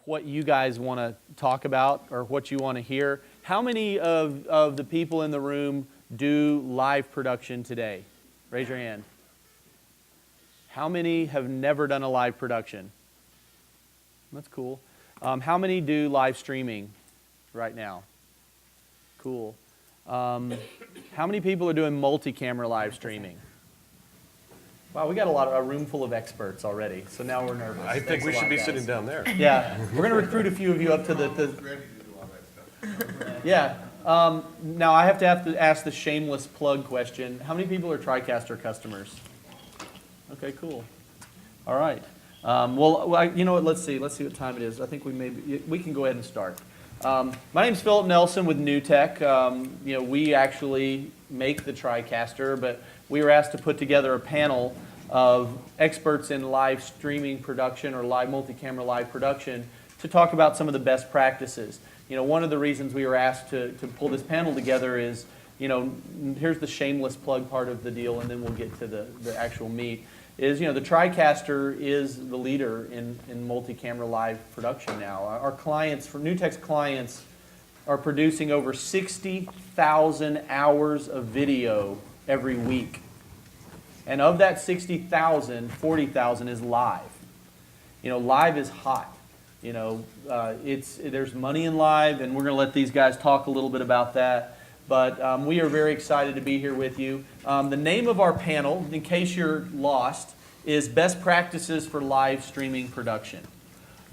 what you guys want to talk about or what you want to hear. How many of the people in the room do live production today? Raise your hand. How many have never done a live production? That's cool. How many do live streaming right now? Cool. How many people are doing multi-camera live streaming? Wow, we got a room full of experts already, so now we're nervous. I think we should be sitting down there. Yeah, we're going to recruit a few of you up to the yeah. Now I have to ask the shameless plug question. How many people are TriCaster customers? Okay, cool. All right. Well, you know what? Let's see what time it is. I think we can go ahead and start. My name is Philip Nelson with NewTek. You know, we actually make the TriCaster, but we were asked to put together a panel of experts in live streaming production or live multi-camera live production to talk about some of the best practices. You know, one of the reasons we were asked to pull this panel together is, you know, here's the shameless plug part of the deal, and then we'll get to the actual meat. Is, you know, the TriCaster is the leader in multi-camera live production now. Our clients, for NewTek's clients, are producing over 60,000 hours of video every week. And of that 60,000, 40,000 is live. You know, live is hot. You know, there's money in live, and we're going to let these guys talk a little bit about that. But we are very excited to be here with you. The name of our panel, in case you're lost, is Best Practices for Live Streaming Production.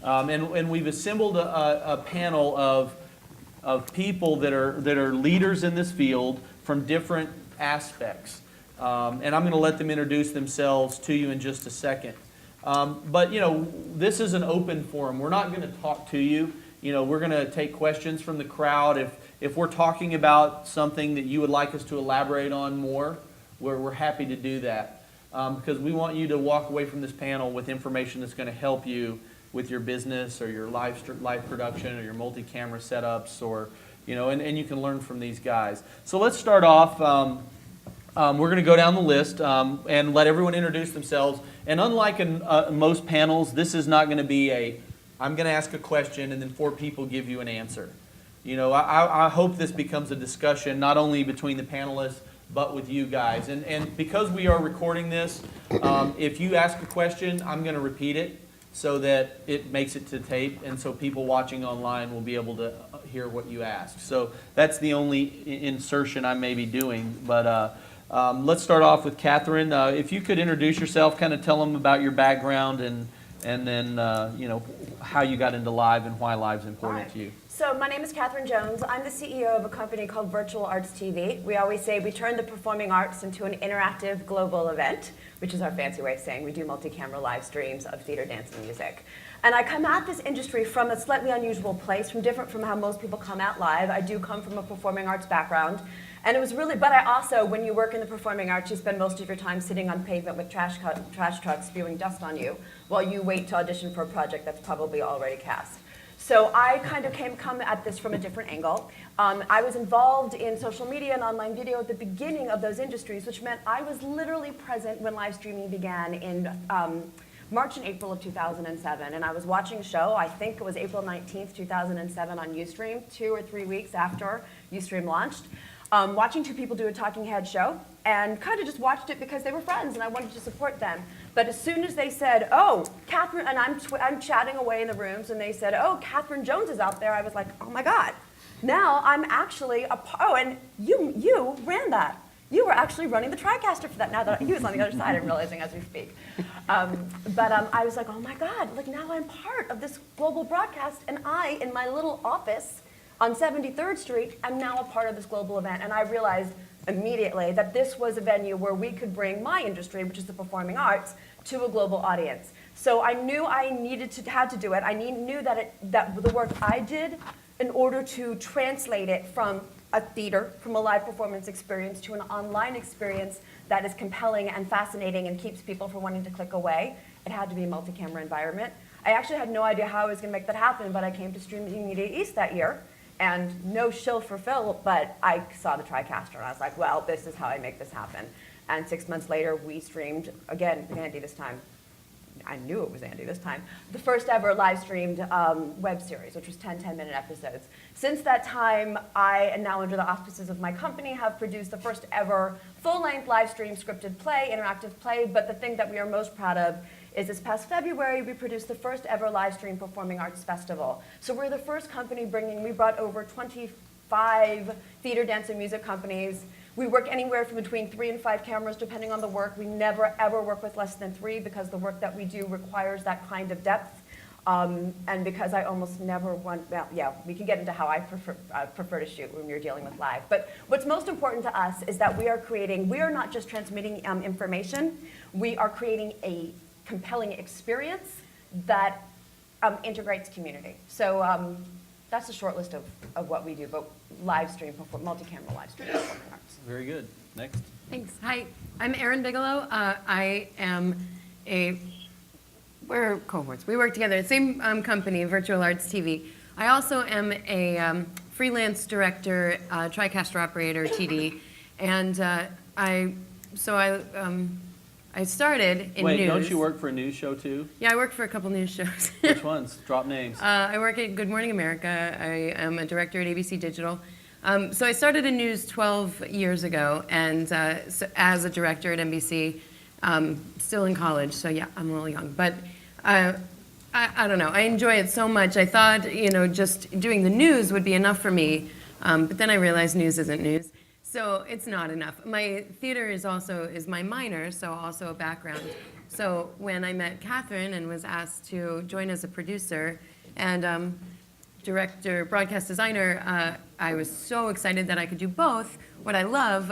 And we've assembled a panel of people that are leaders in this field from different aspects. And I'm going to let them introduce themselves to you in just a second. But, you know, this is an open forum. We're not going to talk to you. You know, we're going to take questions from the crowd. If we're talking about something that you would like us to elaborate on more, we're happy to do that. Because we want you to walk away from this panel with information that's going to help you with your business or your live production or your multi-camera setups, or, you know, and you can learn from these guys. So let's start off. We're going to go down the list and let everyone introduce themselves. And unlike in most panels, this is not going to be I'm going to ask a question and then 4 people give you an answer. You know, I hope this becomes a discussion not only between the panelists, but with you guys. And because we are recording this, if you ask a question, I'm going to repeat it so that it makes it to tape, and so people watching online will be able to hear what you ask. So that's the only insertion I may be doing. But let's start off with Catherine. If you could introduce yourself, kind of tell them about your background, and then you know, how you got into live and why live's important to you. So my name is Catherine Jones. I'm the CEO of a company called Virtual Arts TV. We always say we turn the performing arts into an interactive global event, which is our fancy way of saying we do multi-camera live streams of theater, dance, and music. And I come at this industry from a slightly unusual place, different from how most people come at live. I do come from a performing arts background. And it was really, but I also, when you work in the performing arts, you spend most of your time sitting on pavement with trash trucks spewing dust on you while you wait to audition for a project that's probably already cast. So I kind of come at this from a different angle. I was involved in social media and online video at the beginning of those industries, which meant I was literally present when live streaming began in March and April of 2007. And I was watching a show, I think it was April 19th, 2007 on Ustream, 2 or 3 weeks after Ustream launched. Watching 2 people do a talking head show, and kind of just watched it because they were friends and I wanted to support them. But as soon as they said, oh, Catherine, and I'm chatting away in the rooms, and they said, oh, Catherine Jones is out there, I was like, oh my God. Now I'm actually and you ran that. You were actually running the TriCaster for that. Now that he was on the other side, I'm realizing as we speak. I was like, oh my God, like now I'm part of this global broadcast, and I, in my little office on 73rd Street, I'm now a part of this global event. And I realized immediately that this was a venue where we could bring my industry, which is the performing arts, to a global audience. So I knew I had to do it. I knew that the work I did, in order to translate it from a theater, from a live performance experience to an online experience that is compelling and fascinating and keeps people from wanting to click away, it had to be a multi-camera environment. I actually had no idea how I was going to make that happen, but I came to Streamline Media East that year. And no shill for Phil, but I saw the TriCaster, and I was like, well, this is how I make this happen. And 6 months later, we streamed, again, Andy this time, I knew it was Andy this time, the first ever live streamed web series, which was 10-minute episodes. Since that time, I, and now under the auspices of my company, have produced the first ever full-length live stream scripted play, interactive play, but the thing that we are most proud of is this past February, we produced the first ever live stream performing arts festival. So we're the first company we brought over 25 theater, dance, and music companies. We work anywhere from between 3 and 5 cameras, depending on the work. We never, ever work with less than 3 because the work that we do requires that kind of depth. And because I almost never want, well, yeah, we can get into how I prefer to shoot when you're dealing with live. But what's most important to us is that we are not just transmitting information, we are creating a compelling experience that integrates community. So that's a short list of what we do, but live stream, multi-camera live stream performing arts. Very good. Next. Thanks. Hi, I'm Erin Bigelow. I am we're cohorts. We work together at the same company, Virtual Arts TV. I also am a freelance director, TriCaster operator, TD, and I started in Wait, news. don't you work for a news show too? Yeah, I work for a couple news shows. Which ones? Drop names. I work at Good Morning America. I am a director at ABC Digital. So I started in news 12 years ago, and so as a director at NBC, still in college, so yeah, I'm a little young. But I don't know, I enjoy it so much. I thought, just doing the news would be enough for me, but then I realized news isn't news. So it's not enough. My theater is my minor, so also a background. So when I met Catherine and was asked to join as a producer and director, broadcast designer, I was so excited that I could do both. What I love,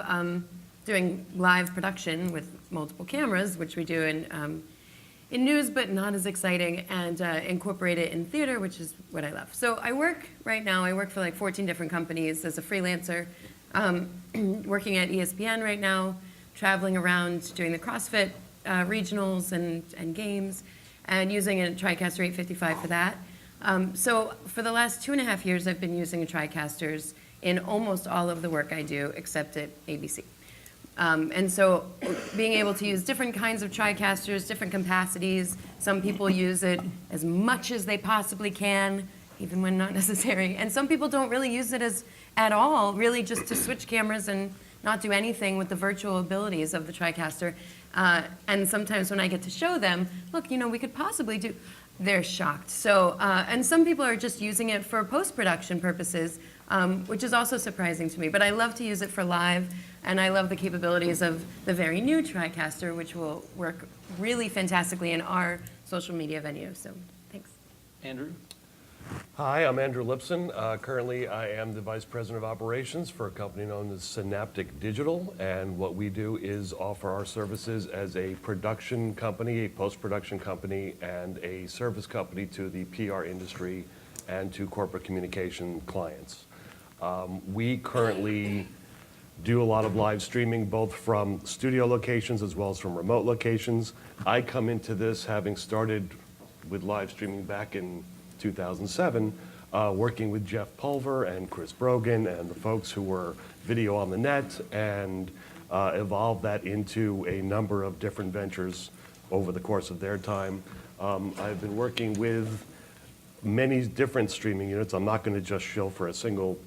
doing live production with multiple cameras, which we do in news, but not as exciting, and incorporate it in theater, which is what I love. So I work for like 14 different companies as a freelancer. Working at ESPN right now, traveling around doing the CrossFit regionals and games, and using a TriCaster 855 for that. So for the last 2.5 years, I've been using TriCasters in almost all of the work I do, except at ABC. And so being able to use different kinds of TriCasters, different capacities. Some people use it as much as they possibly can, even when not necessary. And some people don't really use it at all, really just to switch cameras and not do anything with the virtual abilities of the TriCaster. And sometimes when I get to show them, look, we could possibly do, they're shocked. So, and some people are just using it for post-production purposes, which is also surprising to me. But I love to use it for live, and I love the capabilities of the very new TriCaster, which will work really fantastically in our social media venue. So, thanks. Andrew? Hi, I'm Andrew Lipson. Currently, I am the Vice President of Operations for a company known as Synaptic Digital, and what we do is offer our services as a production company, a post-production company, and a service company to the PR industry and to corporate communication clients. We currently do a lot of live streaming, both from studio locations as well as from remote locations. I come into this having started with live streaming back in 2007, working with Jeff Pulver and Chris Brogan and the folks who were video on the net, and evolved that into a number of different ventures over the course of their time. I've been working with many different streaming units. I'm not going to just shill for a single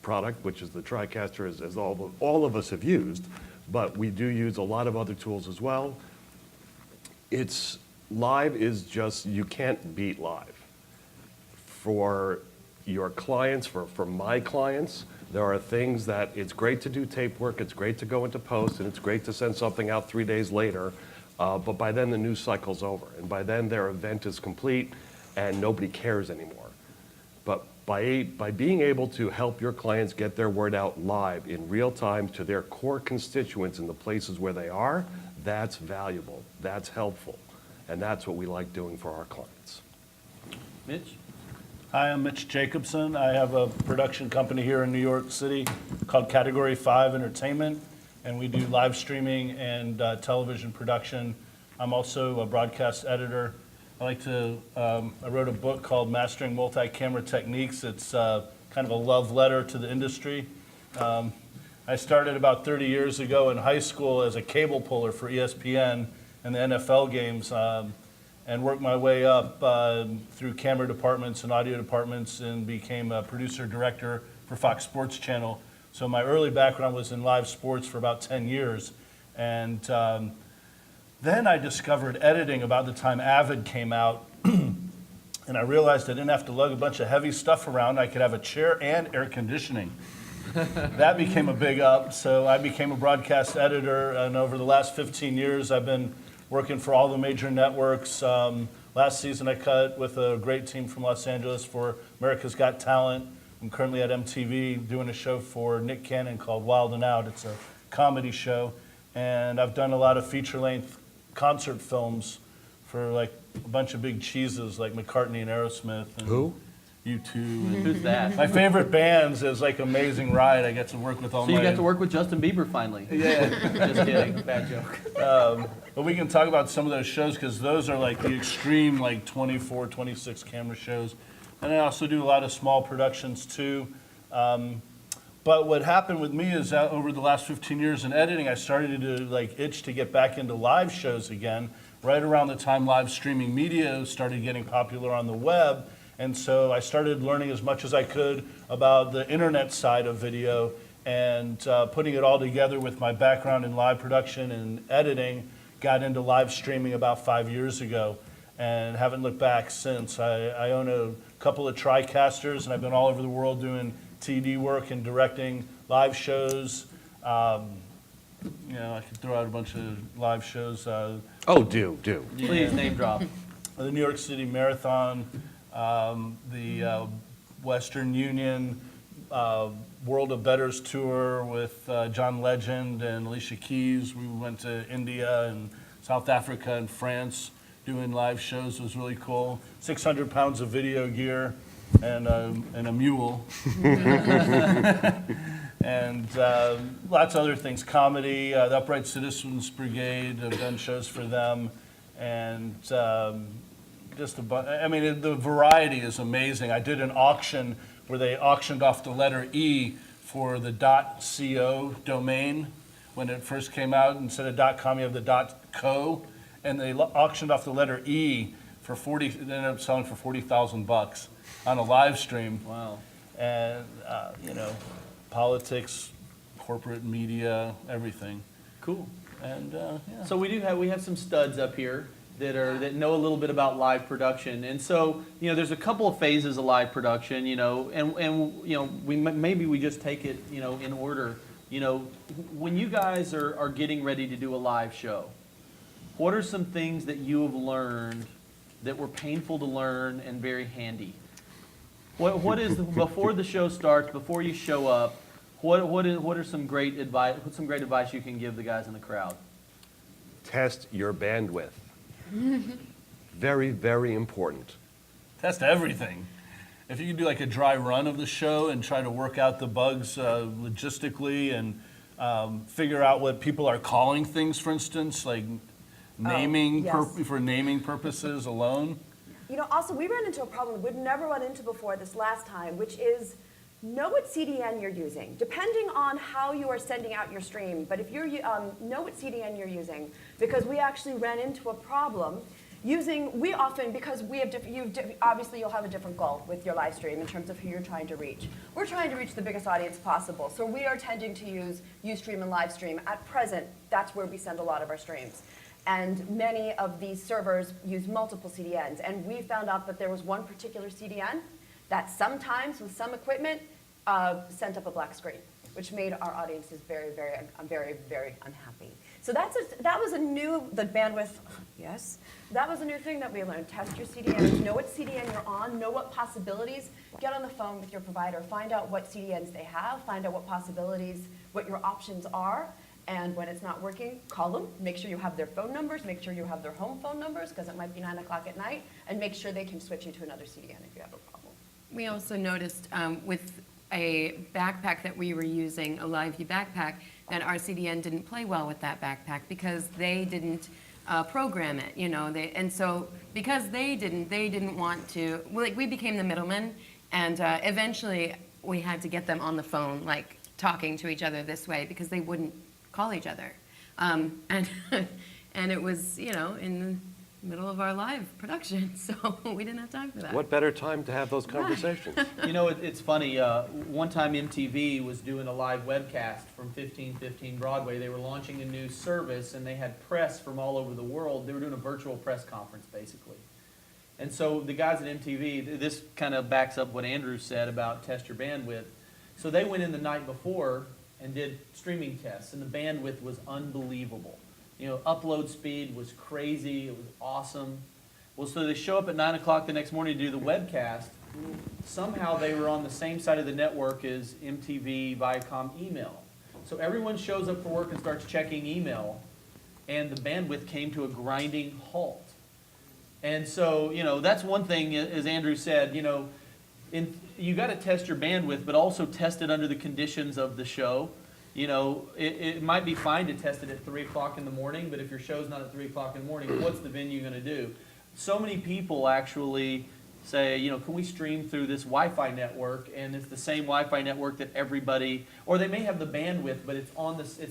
product, which is the TriCaster, as all of us have used, but we do use a lot of other tools as well. Live is just, you can't beat live. For your clients, for my clients, there are things that it's great to do tape work, it's great to go into post, and it's great to send something out 3 days later, but by then the news cycle's over, and by then their event is complete and nobody cares anymore. But by being able to help your clients get their word out live in real time to their core constituents in the places where they are, that's valuable, that's helpful. And that's what we like doing for our clients. Mitch? Hi, I'm Mitch Jacobsen. I have a production company here in New York City called Category 5 Entertainment, and we do live streaming and television production. I'm also a broadcast editor. I wrote a book called Mastering Multi-Camera Techniques. It's kind of a love letter to the industry. I started about 30 years ago in high school as a cable puller for ESPN, and the NFL games, and worked my way up through camera departments and audio departments and became a producer director for Fox Sports Channel. So my early background was in live sports for about 10 years. And then I discovered editing about the time Avid came out. And I realized I didn't have to lug a bunch of heavy stuff around. I could have a chair and air conditioning. That became a big up. So I became a broadcast editor. And over the last 15 years, I've been working for all the major networks. Last season, I cut with a great team from Los Angeles for America's Got Talent. I'm currently at MTV doing a show for Nick Cannon called Wild 'N Out. It's a comedy show. And I've done a lot of feature-length concert films for like a bunch of big cheeses like McCartney and Aerosmith. And Who? U2. And Who's that? my favorite bands is like Amazing Ride. I get to work with all So my... you got to work with Justin Bieber finally. Yeah. Just kidding. Bad joke. But we can talk about some of those shows because those are like the extreme like 24, 26 camera shows. And I also do a lot of small productions too. But what happened with me is that over the last 15 years in editing, I started to like itch to get back into live shows again, right around the time live streaming media started getting popular on the web. And so I started learning as much as I could about the internet side of video and putting it all together with my background in live production and editing, got into live streaming about 5 years ago and haven't looked back since. I own a couple of TriCasters and I've been all over the world doing TD work and directing live shows. You know, I could throw out a bunch of live shows. Oh, do. Please name drop. The New York City Marathon, the Western Union World of Betters tour with John Legend and Alicia Keys. We went to India and South Africa and France doing live shows. It was really cool. 600 pounds of video gear and a mule. And lots of other things, comedy, the Upright Citizens Brigade, I've done shows for them, and just a bunch. I mean, the variety is amazing. I did an auction where they auctioned off the letter E for the .co domain when it first came out. Instead of .com, you have the .co, and they auctioned off the letter E for 40. They ended up selling for $40,000 on a live stream. Wow. And you know, politics, corporate media, everything. Cool. And yeah. So we have some studs up here that know a little bit about live production, and so you know there's a couple of phases of live production, you know, and you know maybe we just take it you know in order. You know, when you guys are getting ready to do a live show, what are some things that you have learned that were painful to learn and very handy? What is before the show starts, before you show up? What are some great advice? What's some great advice you can give the guys in the crowd? Test your bandwidth. Very, very important. Test everything. If you can do like a dry run of the show and try to work out the bugs logistically and figure out what people are calling things, for instance, like naming for naming purposes alone. You know, also we ran into a problem we'd never run into before this last time, which is know what CDN you're using, depending on how you are sending out your stream. But if you're know what CDN you're using, because we actually ran into a problem using. We often, because we have obviously you'll have a different goal with your live stream in terms of who you're trying to reach. We're trying to reach the biggest audience possible, so we are tending to use Ustream and Livestream. At present, that's where we send a lot of our streams. And many of these servers use multiple CDNs. And we found out that there was one particular CDN that sometimes, with some equipment, sent up a black screen, which made our audiences very, very, very unhappy. So that was a new, the bandwidth, yes, that was a new thing that we learned. Test your CDNs, know what CDN you're on, know what possibilities, get on the phone with your provider, find out what CDNs they have, find out what possibilities, what your options are. And when it's not working, call them. Make sure you have their phone numbers. Make sure you have their home phone numbers, because it might be 9 o'clock at night. And make sure they can switch you to another CDN if you have a problem. We also noticed with a backpack that we were using, a LiveView backpack, that our CDN didn't play well with that backpack because they didn't program it, you know. And so because they didn't want to, like, we became the middleman, and eventually we had to get them on the phone, like talking to each other this way, because they wouldn't call each other. And And it was, you know, in the middle of our live production, so we didn't have time for that. What better time to have those conversations? You know, it's funny, one time MTV was doing a live webcast from 1515 Broadway. They were launching a new service, and they had press from all over the world. They were doing a virtual press conference, basically. And so the guys at MTV, this kind of backs up what Andrew said about test your bandwidth. So they went in the night before and did streaming tests, and the bandwidth was unbelievable. You know, upload speed was crazy. It was awesome. Well, so they show up at 9 o'clock the next morning to do the webcast. Somehow they were on the same side of the network as MTV, Viacom email. So everyone shows up for work and starts checking email, and the bandwidth came to a grinding halt. And so, you know, that's one thing, as Andrew said, you know, you got to test your bandwidth, but also test it under the conditions of the show. You know, it might be fine to test it at 3 o'clock in the morning, but if your show's not at 3 o'clock in the morning, what's the venue going to do? So many people actually say, you know, can we stream through this Wi-Fi network, and it's the same Wi-Fi network that everybody, or they may have the bandwidth, but it's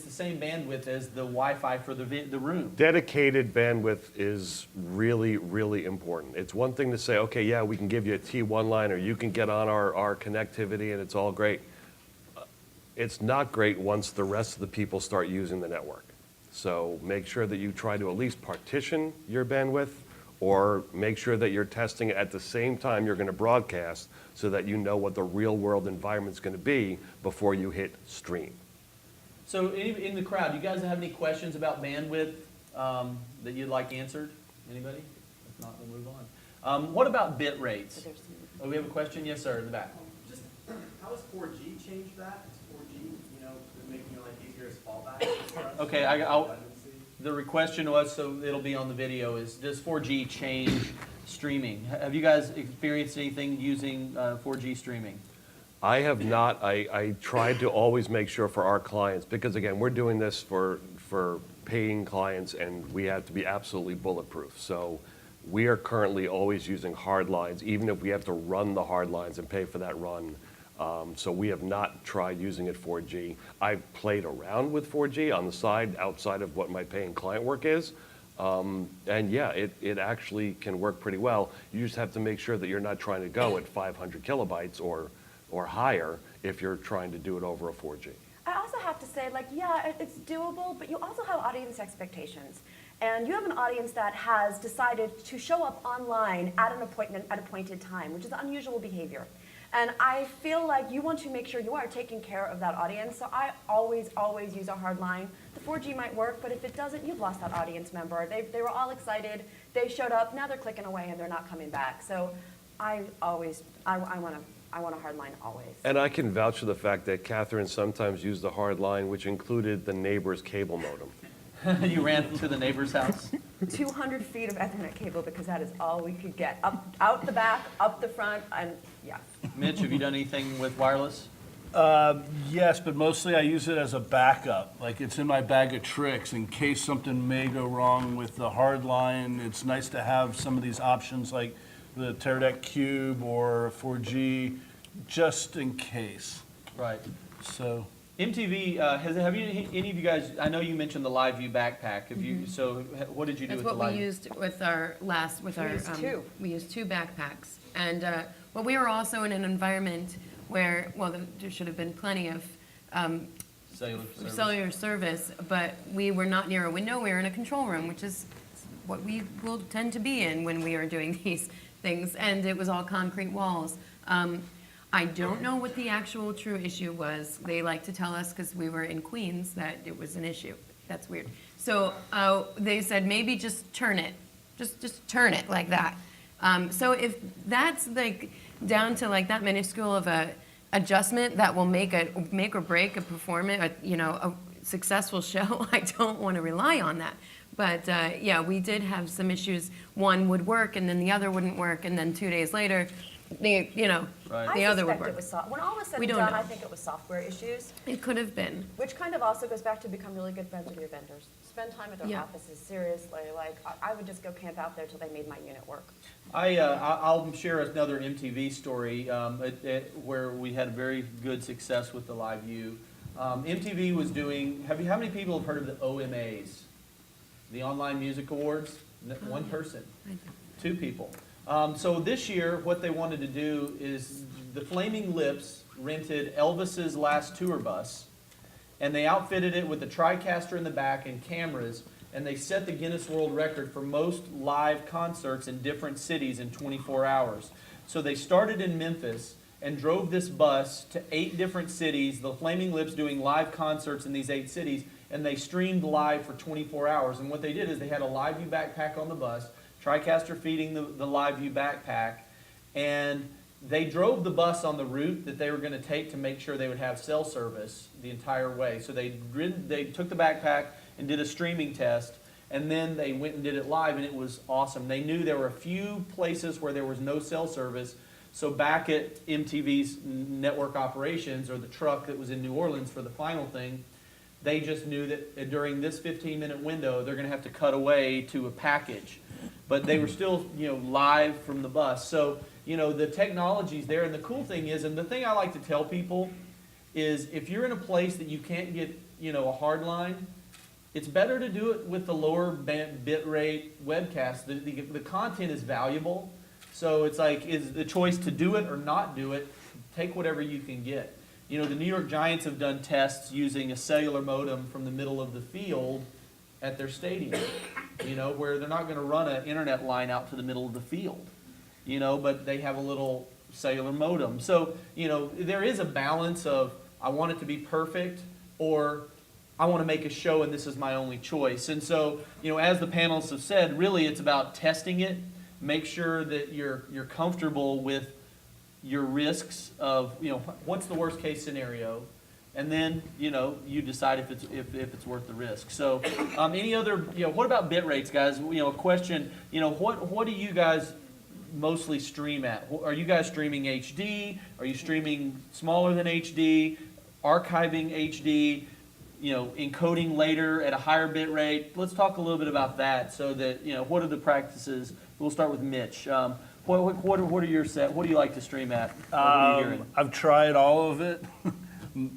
the same bandwidth as the Wi-Fi for the room. Dedicated bandwidth is really, really important. It's one thing to say, okay, yeah, we can give you a T1 line, or you can get on our connectivity, and it's all great. It's not great once the rest of the people start using the network. So make sure that you try to at least partition your bandwidth, or make sure that you're testing it at the same time you're going to broadcast, so that you know what the real world environment's going to be before you hit stream. So in the crowd, you guys have any questions about bandwidth that you'd like answered? Anybody? If not, we'll move on. What about bit rates? Oh, we have a question? Yes, sir, in the back. Just how has 4G changed that? Is 4G, you know, making your life easier as fallback? Okay, the question was, so it'll be on the video, is does 4G change streaming? Have you guys experienced anything using 4G streaming? I have not. I tried to always make sure for our clients, because again, we're doing this for paying clients, and we have to be absolutely bulletproof. So we are currently always using hard lines, even if we have to run the hard lines and pay for that run. So we have not tried using it 4G. I've played around with 4G on the side, outside of what my paying client work is. And yeah, it actually can work pretty well. You just have to make sure that you're not trying to go at 500 kilobytes or higher if you're trying to do it over a 4G. I also have to say, like, yeah, it's doable, but you also have audience expectations. And you have an audience that has decided to show up online at an appointment at appointed time, which is unusual behavior. And I feel like you want to make sure you are taking care of that audience. So I always use a hard line. The 4G might work, but if it doesn't, you've lost that audience member. They were all excited. They showed up. Now they're clicking away and they're not coming back. So I want a hard line always. And I can vouch for the fact that Catherine sometimes used the hard line, which included the neighbor's cable modem. You ran to the neighbor's house? 200 feet of Ethernet cable, because that is all we could get. Out the back, up the front, and yeah. Mitch, have you done anything with wireless? Yes, but mostly I use it as a backup. Like, it's in my bag of tricks in case something may go wrong with the hard line. It's nice to have some of these options like the Teradek Cube or 4G, just in case. Right. So MTV, have you, any of you guys, I know you mentioned the Live View backpack. Have you, so what did you do That's with the what Live we used with our last, with We our, used two. we used two backpacks. And, well, we were also in an environment where, well, there should have been plenty of cellular service, but we were not near a window. We were in a control room, which is what we will tend to be in when we are doing these things. And it was all concrete walls. I don't know what the actual true issue was. They like to tell us, because we were in Queens, that it was an issue. That's weird. So they said, maybe just turn it. Just turn it like that. So if that's like down to like that minuscule of a adjustment that will make or break a performance, a successful show, I don't want to rely on that. But yeah, we did have some issues. One would work, and then the other wouldn't work, and then 2 days later, the other would work. When all was said We and don't done, know. I think it was software issues, It could have been. which kind of also goes back to become really good friends with your vendors. Spend time at their Yeah. offices, seriously. Like, I would just go camp out there till they made my unit work. I'll share another MTV story where we had very good success with the Live View. MTV was doing, how many people have heard of the OMAs? The Online Music Awards, one person, I do. 2 people. So this year, what they wanted to do is the Flaming Lips rented Elvis's last tour bus, and they outfitted it with a TriCaster in the back and cameras, and they set the Guinness World Record for most live concerts in different cities in 24 hours. So they started in Memphis and drove this bus to 8 different cities, the Flaming Lips doing live concerts in these 8 cities, and they streamed live for 24 hours. And what they did is they had a live view backpack on the bus, TriCaster feeding the live view backpack, and they drove the bus on the route that they were going to take to make sure they would have cell service the entire way. So they took the backpack and did a streaming test, and then they went and did it live, and it was awesome. They knew there were a few places where there was no cell service, so back at MTV's network operations, or the truck that was in New Orleans for the final thing, they just knew that during this 15-minute window, they're going to have to cut away to a package. But they were still, live from the bus. So, the technology's there, and the cool thing is, and the thing I like to tell people is, if you're in a place that you can't get, a hard line, it's better to do it with the lower bit rate webcast. The content is valuable, so it's like, is the choice to do it or not do it, take whatever you can get. The New York Giants have done tests using a cellular modem from the middle of the field at their stadium, where they're not going to run an internet line out to the middle of the field, but they have a little cellular modem. So, there is a balance of, I want it to be perfect, or I want to make a show and this is my only choice. And so, as the panelists have said, really it's about testing it, make sure that you're comfortable with your risks of, what's the worst case scenario, and then, you decide if it's worth the risk. So, any other, what about bit rates, guys? A question, what do you guys mostly stream at? Are you guys streaming HD? Are you streaming smaller than HD? Archiving HD? Encoding later at a higher bit rate? Let's talk a little bit about that, so that, what are the practices? We'll start with Mitch. What are your set? What do you like to stream at? What are you hearing? I've tried all of it.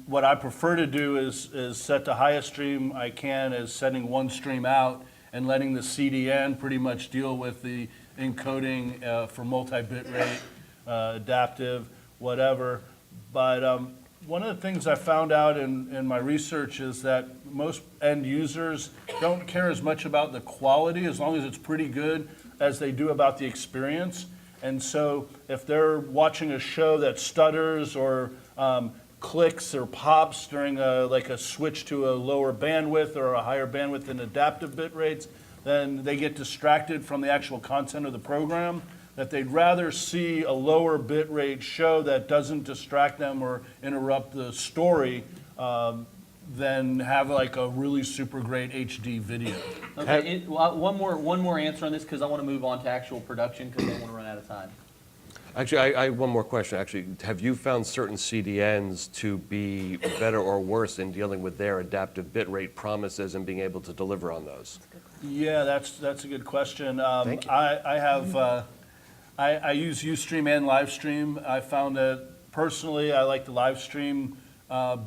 What I prefer to do is set the highest stream I can as sending one stream out and letting the CDN pretty much deal with the encoding for multi-bit rate, adaptive, whatever. But one of the things I found out in my research is that most end users don't care as much about the quality, as long as it's pretty good, as they do about the experience. And so if they're watching a show that stutters or clicks or pops during a switch to a lower bandwidth or a higher bandwidth in adaptive bit rates, then they get distracted from the actual content of the program, that they'd rather see a lower bit rate show that doesn't distract them or interrupt the story than have like a really super great HD video. Okay, one more answer on this, because I want to move on to actual production, because I don't want to run out of time. Actually, I have one more question. Actually, have you found certain CDNs to be better or worse in dealing with their adaptive bitrate promises and being able to deliver on those? Yeah, that's a good question. Thank you. I have I use Ustream and Livestream. I found that personally I like the Livestream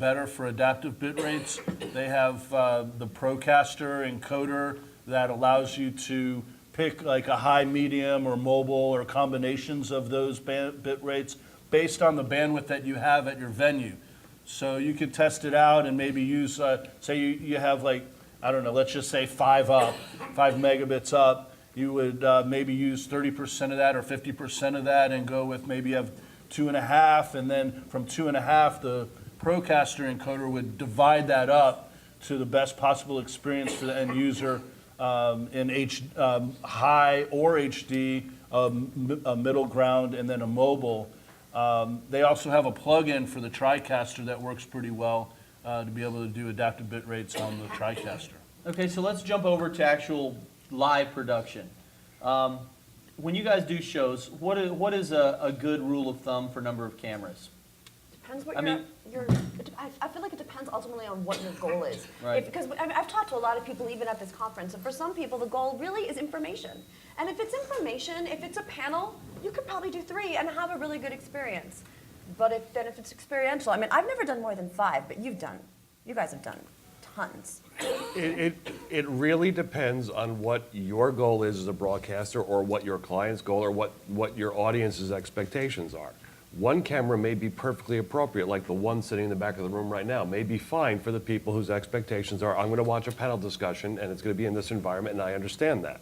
better for adaptive bit rates. They have the Procaster encoder that allows you to pick like a high, medium, or mobile, or combinations of those bit rates based on the bandwidth that you have at your venue. So you could test it out and maybe use, say you have like, I don't know, let's just say 5 megabits up. You would maybe use 30% of that or 50% of that and go with maybe you have 2.5, and then from 2.5, the Procaster encoder would divide that up to the best possible experience for the end user in high or HD, a middle ground, and then a mobile. They also have a plug-in for the TriCaster that works pretty well to be able to do adaptive bit rates on the TriCaster. Okay, so let's jump over to actual live production. When you guys do shows, what is a good rule of thumb for number of cameras? Depends what I feel like it depends ultimately on what your goal is. Right. Because I've talked to a lot of people even at this conference, and for some people the goal really is information. And if it's information, if it's a panel, you could probably do 3 and have a really good experience. But if it's experiential, I mean, I've never done more than 5, but you guys have done tons. It really depends on what your goal is as a broadcaster, or what your client's goal, or what your audience's expectations are. One camera may be perfectly appropriate, like the one sitting in the back of the room right now, may be fine for the people whose expectations are, I'm going to watch a panel discussion and it's going to be in this environment, and I understand that.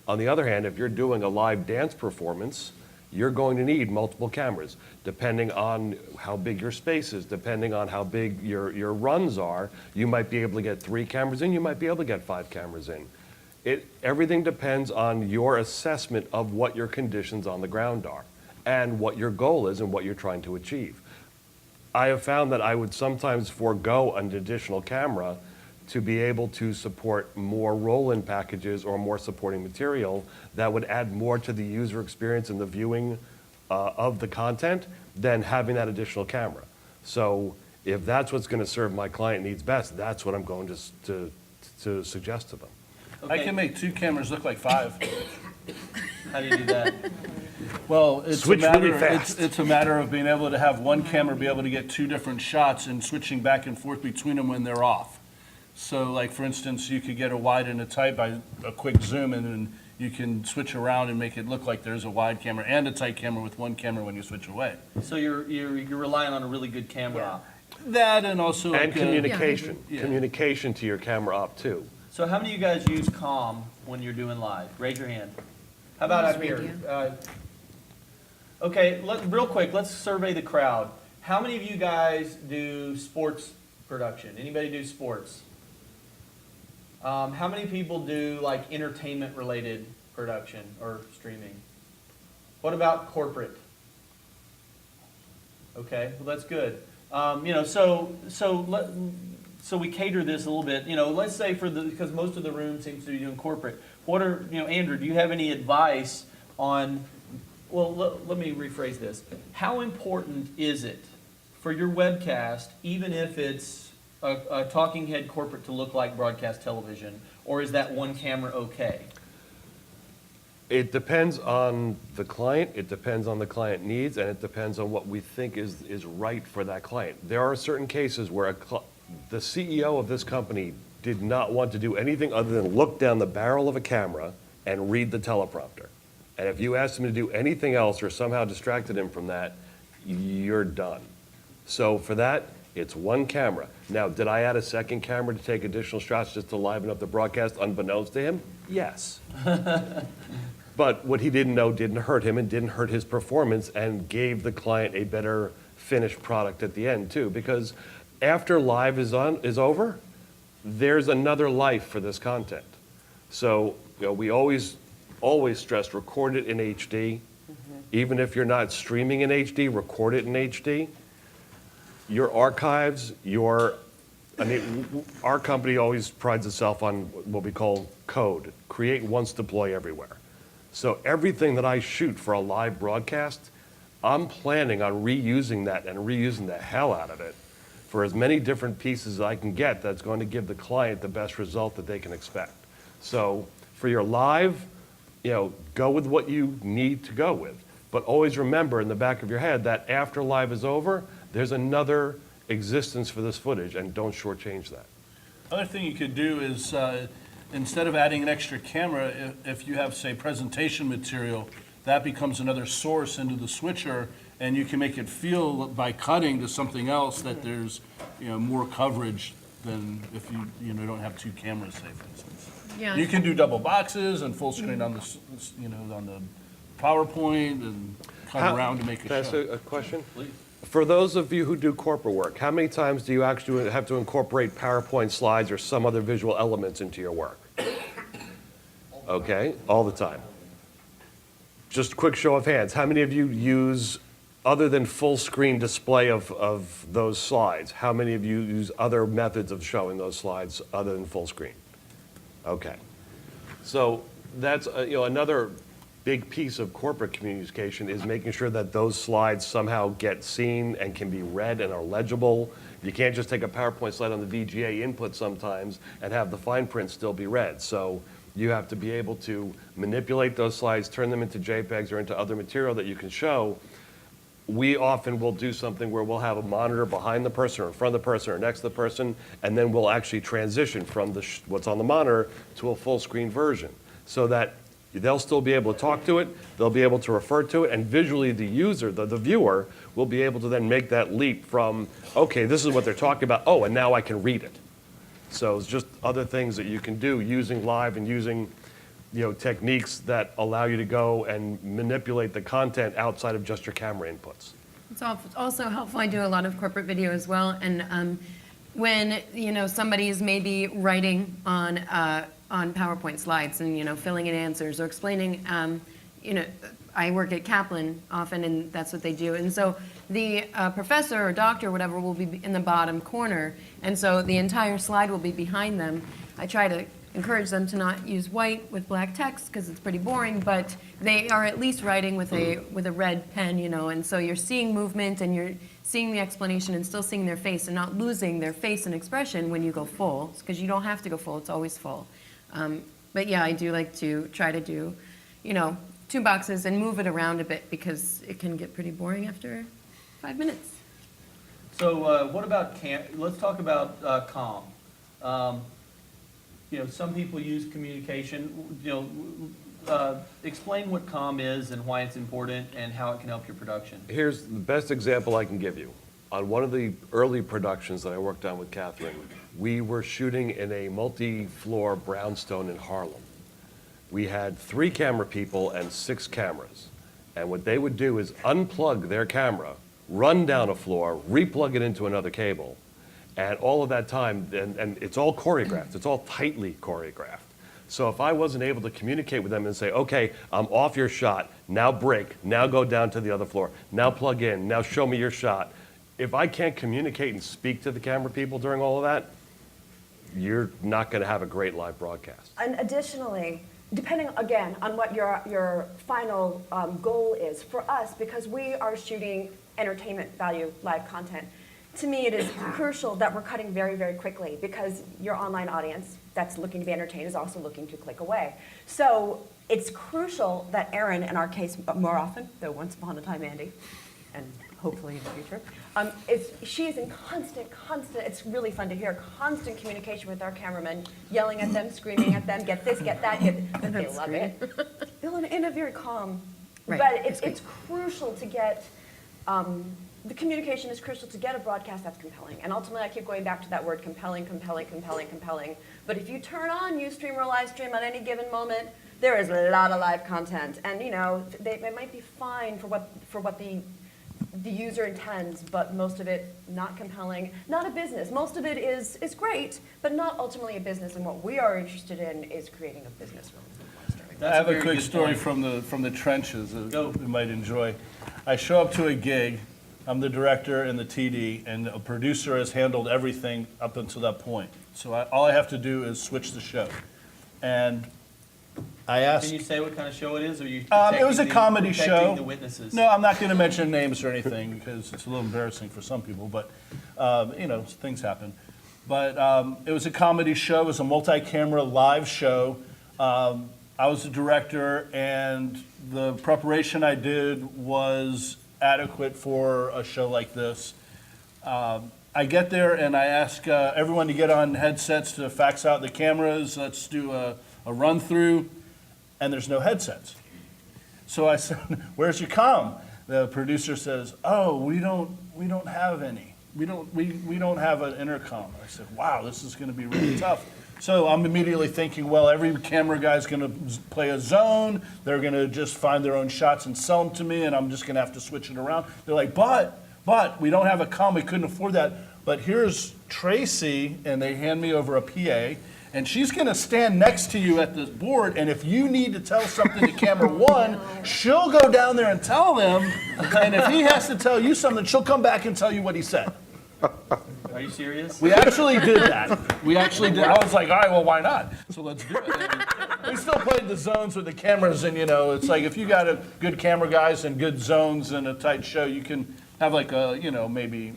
On the other hand, if you're doing a live dance performance, you're going to need multiple cameras, depending on how big your space is, depending on how big your runs are. You might be able to get 3 cameras in, you might be able to get 5 cameras in. Everything depends on your assessment of what your conditions on the ground are, and what your goal is and what you're trying to achieve. I have found that I would sometimes forego an additional camera to be able to support more roll-in packages or more supporting material that would add more to the user experience and the viewing of the content than having that additional camera. So if that's what's going to serve my client needs best, that's what I'm going to suggest to them. I can make 2 cameras look like 5. How do you do that? Well, it's Switch a matter, really fast. It's a matter of being able to have one camera be able to get 2 different shots and switching back and forth between them when they're off. So like, for instance, you could get a wide and a tight by a quick zoom, and then you can switch around and make it look like there's a wide camera and a tight camera with one camera when you switch away. So you're relying on a really good camera op. That, and also And like, communication, Yeah. communication to your camera up too. So how many of you guys use comm when you're doing live? Raise your hand. How about Use up here? radio. Okay, real quick, let's survey the crowd. How many of you guys do sports production? Anybody do sports? How many people do like entertainment related production or streaming? What about corporate? Okay, well that's good. So we cater this a little bit. Let's say because most of the room seems to be doing corporate. Andrew, do you have any advice on? Well, let me rephrase this. How important is it for your webcast, even if it's a talking head corporate, to look like broadcast television, or is that one camera okay? It depends on the client, it depends on the client needs, and it depends on what we think is right for that client. There are certain cases where the CEO of this company did not want to do anything other than look down the barrel of a camera and read the teleprompter. And if you asked him to do anything else or somehow distracted him from that, you're done. So for that, it's one camera. Now, did I add a second camera to take additional shots just to liven up the broadcast unbeknownst to him? Yes. But what he didn't know didn't hurt him and didn't hurt his performance, and gave the client a better finished product at the end too. Because after live is over, there's another life for this content. So we always stress record it in HD. Even if you're not streaming in HD, record it in HD. Your archives, our company always prides itself on what we call code, create once, deploy everywhere. So everything that I shoot for a live broadcast, I'm planning on reusing that and reusing the hell out of it for as many different pieces as I can get that's going to give the client the best result that they can expect. So for your live, go with what you need to go with. But always remember in the back of your head that after live is over, there's another existence for this footage, and don't shortchange that. Other thing you could do is, instead of adding an extra camera, if you have, say, presentation material, that becomes another source into the switcher, and you can make it feel by cutting to something else that there's more coverage than if you don't have 2 cameras, say, for instance. Yeah. You can do double boxes and full screen on the on the PowerPoint and cut around to make Can a I ask show. a question? Please. For those of you who do corporate work, how many times do you actually have to incorporate PowerPoint slides or some other visual elements into your work? Okay, all the time. Just a quick show of hands. How many of you use, other than full screen display of those slides, how many of you use other methods of showing those slides other than full screen? Okay. So that's another big piece of corporate communication, is making sure that those slides somehow get seen and can be read and are legible. You can't just take a PowerPoint slide on the VGA input sometimes and have the fine print still be read. So you have to be able to manipulate those slides, turn them into JPEGs or into other material that you can show. we often will do something where we'll have a monitor behind the person or in front of the person or next to the person, and then we'll actually transition from what's on the monitor to a full screen version so that they'll still be able to talk to it, they'll be able to refer to it, and visually the user, the viewer, will be able to then make that leap from, okay, this is what they're talking about, oh, and now I can read it. So it's just other things that you can do using live and using techniques that allow you to go and manipulate the content outside of just your camera inputs. It's also helpful. I do a lot of corporate video as well, and when somebody is maybe writing on PowerPoint slides and filling in answers or explaining, I work at Kaplan often, and that's what they do. And so the professor or doctor or whatever will be in the bottom corner, and so the entire slide will be behind them. I try to encourage them to not use white with black text because it's pretty boring, but they are at least writing with a red pen, and so you're seeing movement and you're seeing the explanation and still seeing their face and not losing their face and expression when you go full, because you don't have to go full, it's always full. But yeah, I do like to try to do, 2 boxes and move it around a bit because it can get pretty boring after 5 minutes. So what about let's talk about comm. Some people use communication. Explain what comm is and why it's important and how it can help your production. Here's the best example I can give you. On one of the early productions that I worked on with Catherine, we were shooting in a multi-floor brownstone in Harlem. We had 3 camera people and 6 cameras. And what they would do is unplug their camera, run down a floor, replug it into another cable. And all of that time, and it's all choreographed, it's all tightly choreographed. So if I wasn't able to communicate with them and say, okay, I'm off your shot, now break, now go down to the other floor, now plug in, now show me your shot. If I can't communicate and speak to the camera people during all of that, you're not gonna have a great live broadcast. And additionally, depending again on what your final goal is, for us, because we are shooting entertainment value live content, to me it is crucial that we're cutting very, very quickly because your online audience that's looking to be entertained is also looking to click away. So it's crucial that Erin, in our case more often, though once upon a time Andy, and hopefully in the future, she is in constant, it's really fun to hear, constant communication with our cameramen, yelling at them, screaming at them, get this, get that, but they love it. In a very calm, Right. but it's crucial to get, the communication is crucial to get a broadcast that's compelling. And ultimately, I keep going back to that word compelling. But if you turn on Ustream or Livestream at any given moment, there is a lot of live content. And it might be fine for what the user intends, but most of it not compelling, not a business. Most of it is great, but not ultimately a business. And what we are interested in is creating a business from live streaming. I have a very quick good story point. from the trenches that Go. you might enjoy. I show up to a gig. I'm the director and the TD, and a producer has handled everything up until that point. So all I have to do is switch the show. And I asked... Can you say what kind of show it is? Or are you it was a comedy protecting show. the witnesses? No, I'm not going to mention names or anything because it's a little embarrassing for some people, but, things happen. But it was a comedy show. It was a multi-camera live show. I was the director, and the preparation I did was adequate for a show like this. I get there and I ask everyone to get on headsets to fax out the cameras. Let's do a run through, and there's no headsets. So I said, "Where's your comm?" The producer says, "Oh, we don't have any. We don't have an intercom." I said, "Wow, this is going to be really tough." So I'm immediately thinking, well, every camera guy's going to play a zone. They're going to just find their own shots and sell them to me, and I'm just going to have to switch it around. They're like, but we don't have a comm. We couldn't afford that. But here's Tracy, and they hand me over a PA, and she's going to stand next to you at the board, and if you need to tell something to camera 1, she'll go down there and tell them, and if he has to tell you something, she'll come back and tell you what he said. Are you serious? We actually did that. We actually did. I was like, all right, well, why not? So let's do it. And we still played the zones with the cameras, and it's like if you got a good camera guys and good zones and a tight show, you can have like a,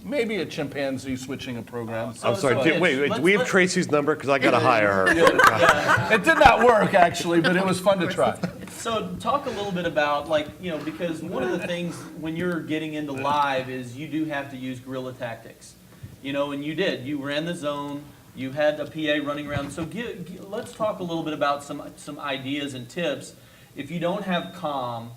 maybe a chimpanzee switching a program. I'm sorry, wait, do we have Tracy's number? Because I got to hire her. It did not work, actually, but it was fun to try. So talk a little bit about, like, you know, because one of the things when you're getting into live is you do have to use guerrilla tactics. You know, and you did. You ran the zone. You had a PA running around. So let's talk a little bit about some ideas and tips. If you don't have comm,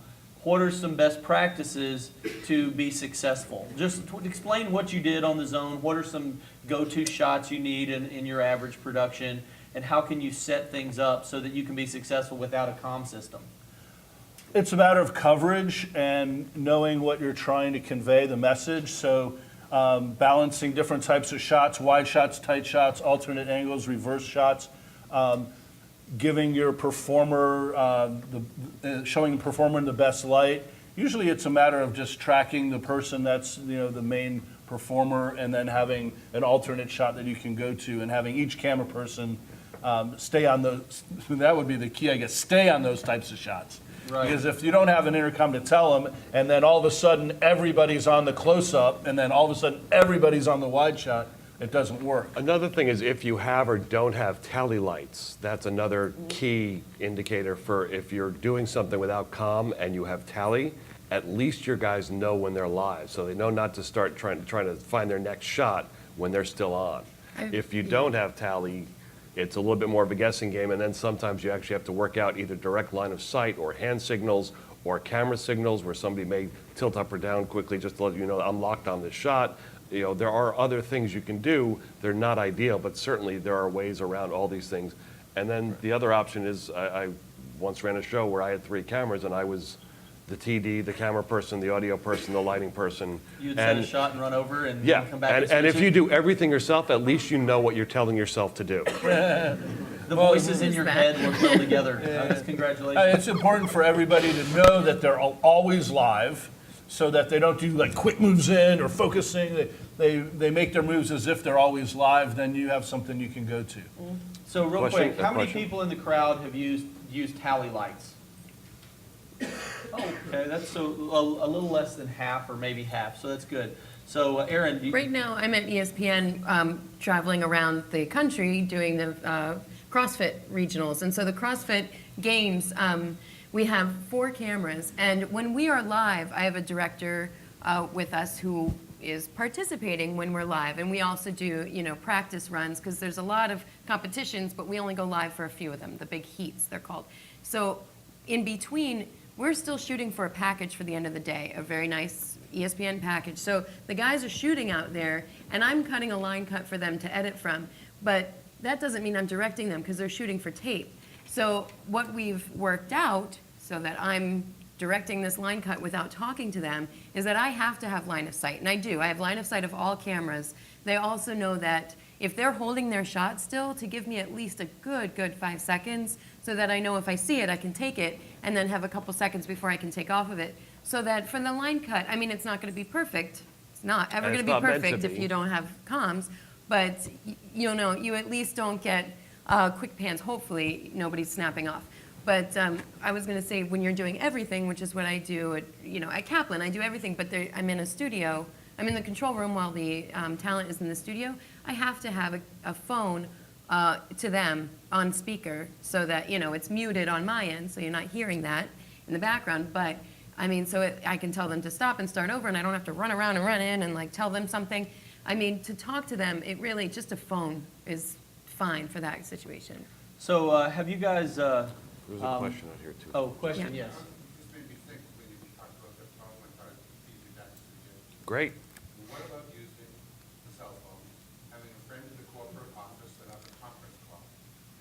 what are some best practices to be successful? Just explain what you did on the zone. What are some go-to shots you need in your average production? And how can you set things up so that you can be successful without a comm system? It's a matter of coverage and knowing what you're trying to convey, the message. So balancing different types of shots, wide shots, tight shots, alternate angles, reverse shots. Giving your performer, showing the performer in the best light. Usually it's a matter of just tracking the person that's, you know, the main performer, and then having an alternate shot that you can go to, and having each camera person stay on those. That would be the key, I guess, stay on those types of shots. Right. Because if you don't have an intercom to tell them, and then all of a sudden everybody's on the close-up, and then all of a sudden everybody's on the wide shot, it doesn't work. Another thing is if you have or don't have tally lights, that's another key indicator for if you're doing something without comm and you have tally, at least your guys know when they're live, so they know not to start trying to find their next shot when they're still on. If you don't have tally, it's a little bit more of a guessing game, and then sometimes you actually have to work out either direct line of sight or hand signals or camera signals where somebody may tilt up or down quickly just to let you know I'm locked on this shot. You know, there are other things you can do. They're not ideal, but certainly there are ways around all these things. And then the other option is I once ran a show where I had 3 cameras, and I was the TD, the camera person, the audio person, the lighting person. You'd set a shot and run over and Yeah, come back and if switch you it? do everything yourself, at least you know what you're telling yourself to do. The voices in your head work well together. Congratulations. It's important for everybody to know that they're always live, so that they don't do like quick moves in or focusing. They make their moves as if they're always live. Then you have something you can go to. So real Question- quick, how many question. people in the crowd have used tally lights? Oh, okay, that's so a little less than half or maybe half, so that's good. So Aaron, Right now, I'm at ESPN, traveling around the country doing the CrossFit regionals. And so the CrossFit games, we have 4 cameras. And when we are live, I have a director with us who is participating when we're live. And we also do, you know, practice runs, because there's a lot of competitions, but we only go live for a few of them, the big heats, they're called. So in between, we're still shooting for a package for the end of the day, a very nice ESPN package. So the guys are shooting out there, and I'm cutting a line cut for them to edit from. But that doesn't mean I'm directing them, because they're shooting for tape. So what we've worked out, so that I'm directing this line cut without talking to them, is that I have to have line of sight. And I do. I have line of sight of all cameras. They also know that if they're holding their shot still, to give me at least a good 5 seconds, so that I know if I see it, I can take it, and then have a couple seconds before I can take off of it. So that for the line cut, I mean, it's not going to be perfect. It's not ever And going it's to be not meant to perfect if be. you don't have comms, but you know, you at least don't get quick pans. Hopefully, nobody's snapping off. But I was going to say, when you're doing everything, which is what I do at, you know, at Kaplan, I do everything, but I'm in a studio. I'm in the control room while the talent is in the studio. I have to have a phone to them on speaker, so that, you know, it's muted on my end, so you're not hearing that in the background. But I mean, so I can tell them to stop and start over, and I don't have to run around and run in and like tell them something. I mean, to talk to them, it really, just a phone is fine for that situation. So have you guys? There's a question out here, too. Oh, question, Yeah. yes. This made me think when you talked about the phone, I thought it'd be back to you. Great. What about using the cell phone, having a friend in the corporate office set up a conference call,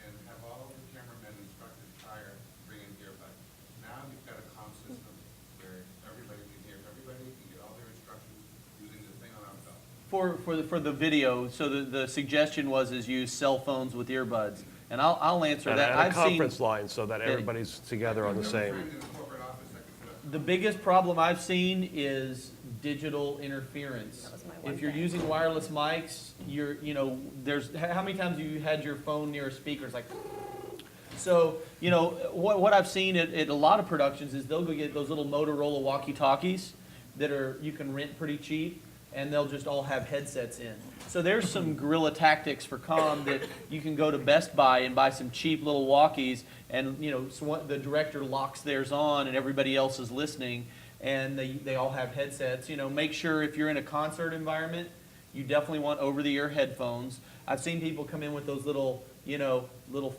and have all the cameramen instructed prior to bringing earbuds? Now you've got a comm system where everybody can hear everybody, can get all their instructions using the thing on our phone. For the video, so the suggestion was use cell phones with earbuds, and I'll answer And that. a I've seen conference line so that everybody's together on the same. Friend in the corporate office that can set up. the biggest problem I've seen is digital interference. That was my one If you're thing. using wireless mics, you know, there's how many times have you had your phone near a speaker? It's like. So, you know, what I've seen at a lot of productions is they'll go get those little Motorola walkie-talkies that you can rent pretty cheap, and they'll just all have headsets in. So there's some guerrilla tactics for comm that you can go to Best Buy and buy some cheap little walkies, and so the director locks theirs on and everybody else is listening, and they all have headsets. Make sure if you're in a concert environment, you definitely want over-the-ear headphones. I've seen people come in with those little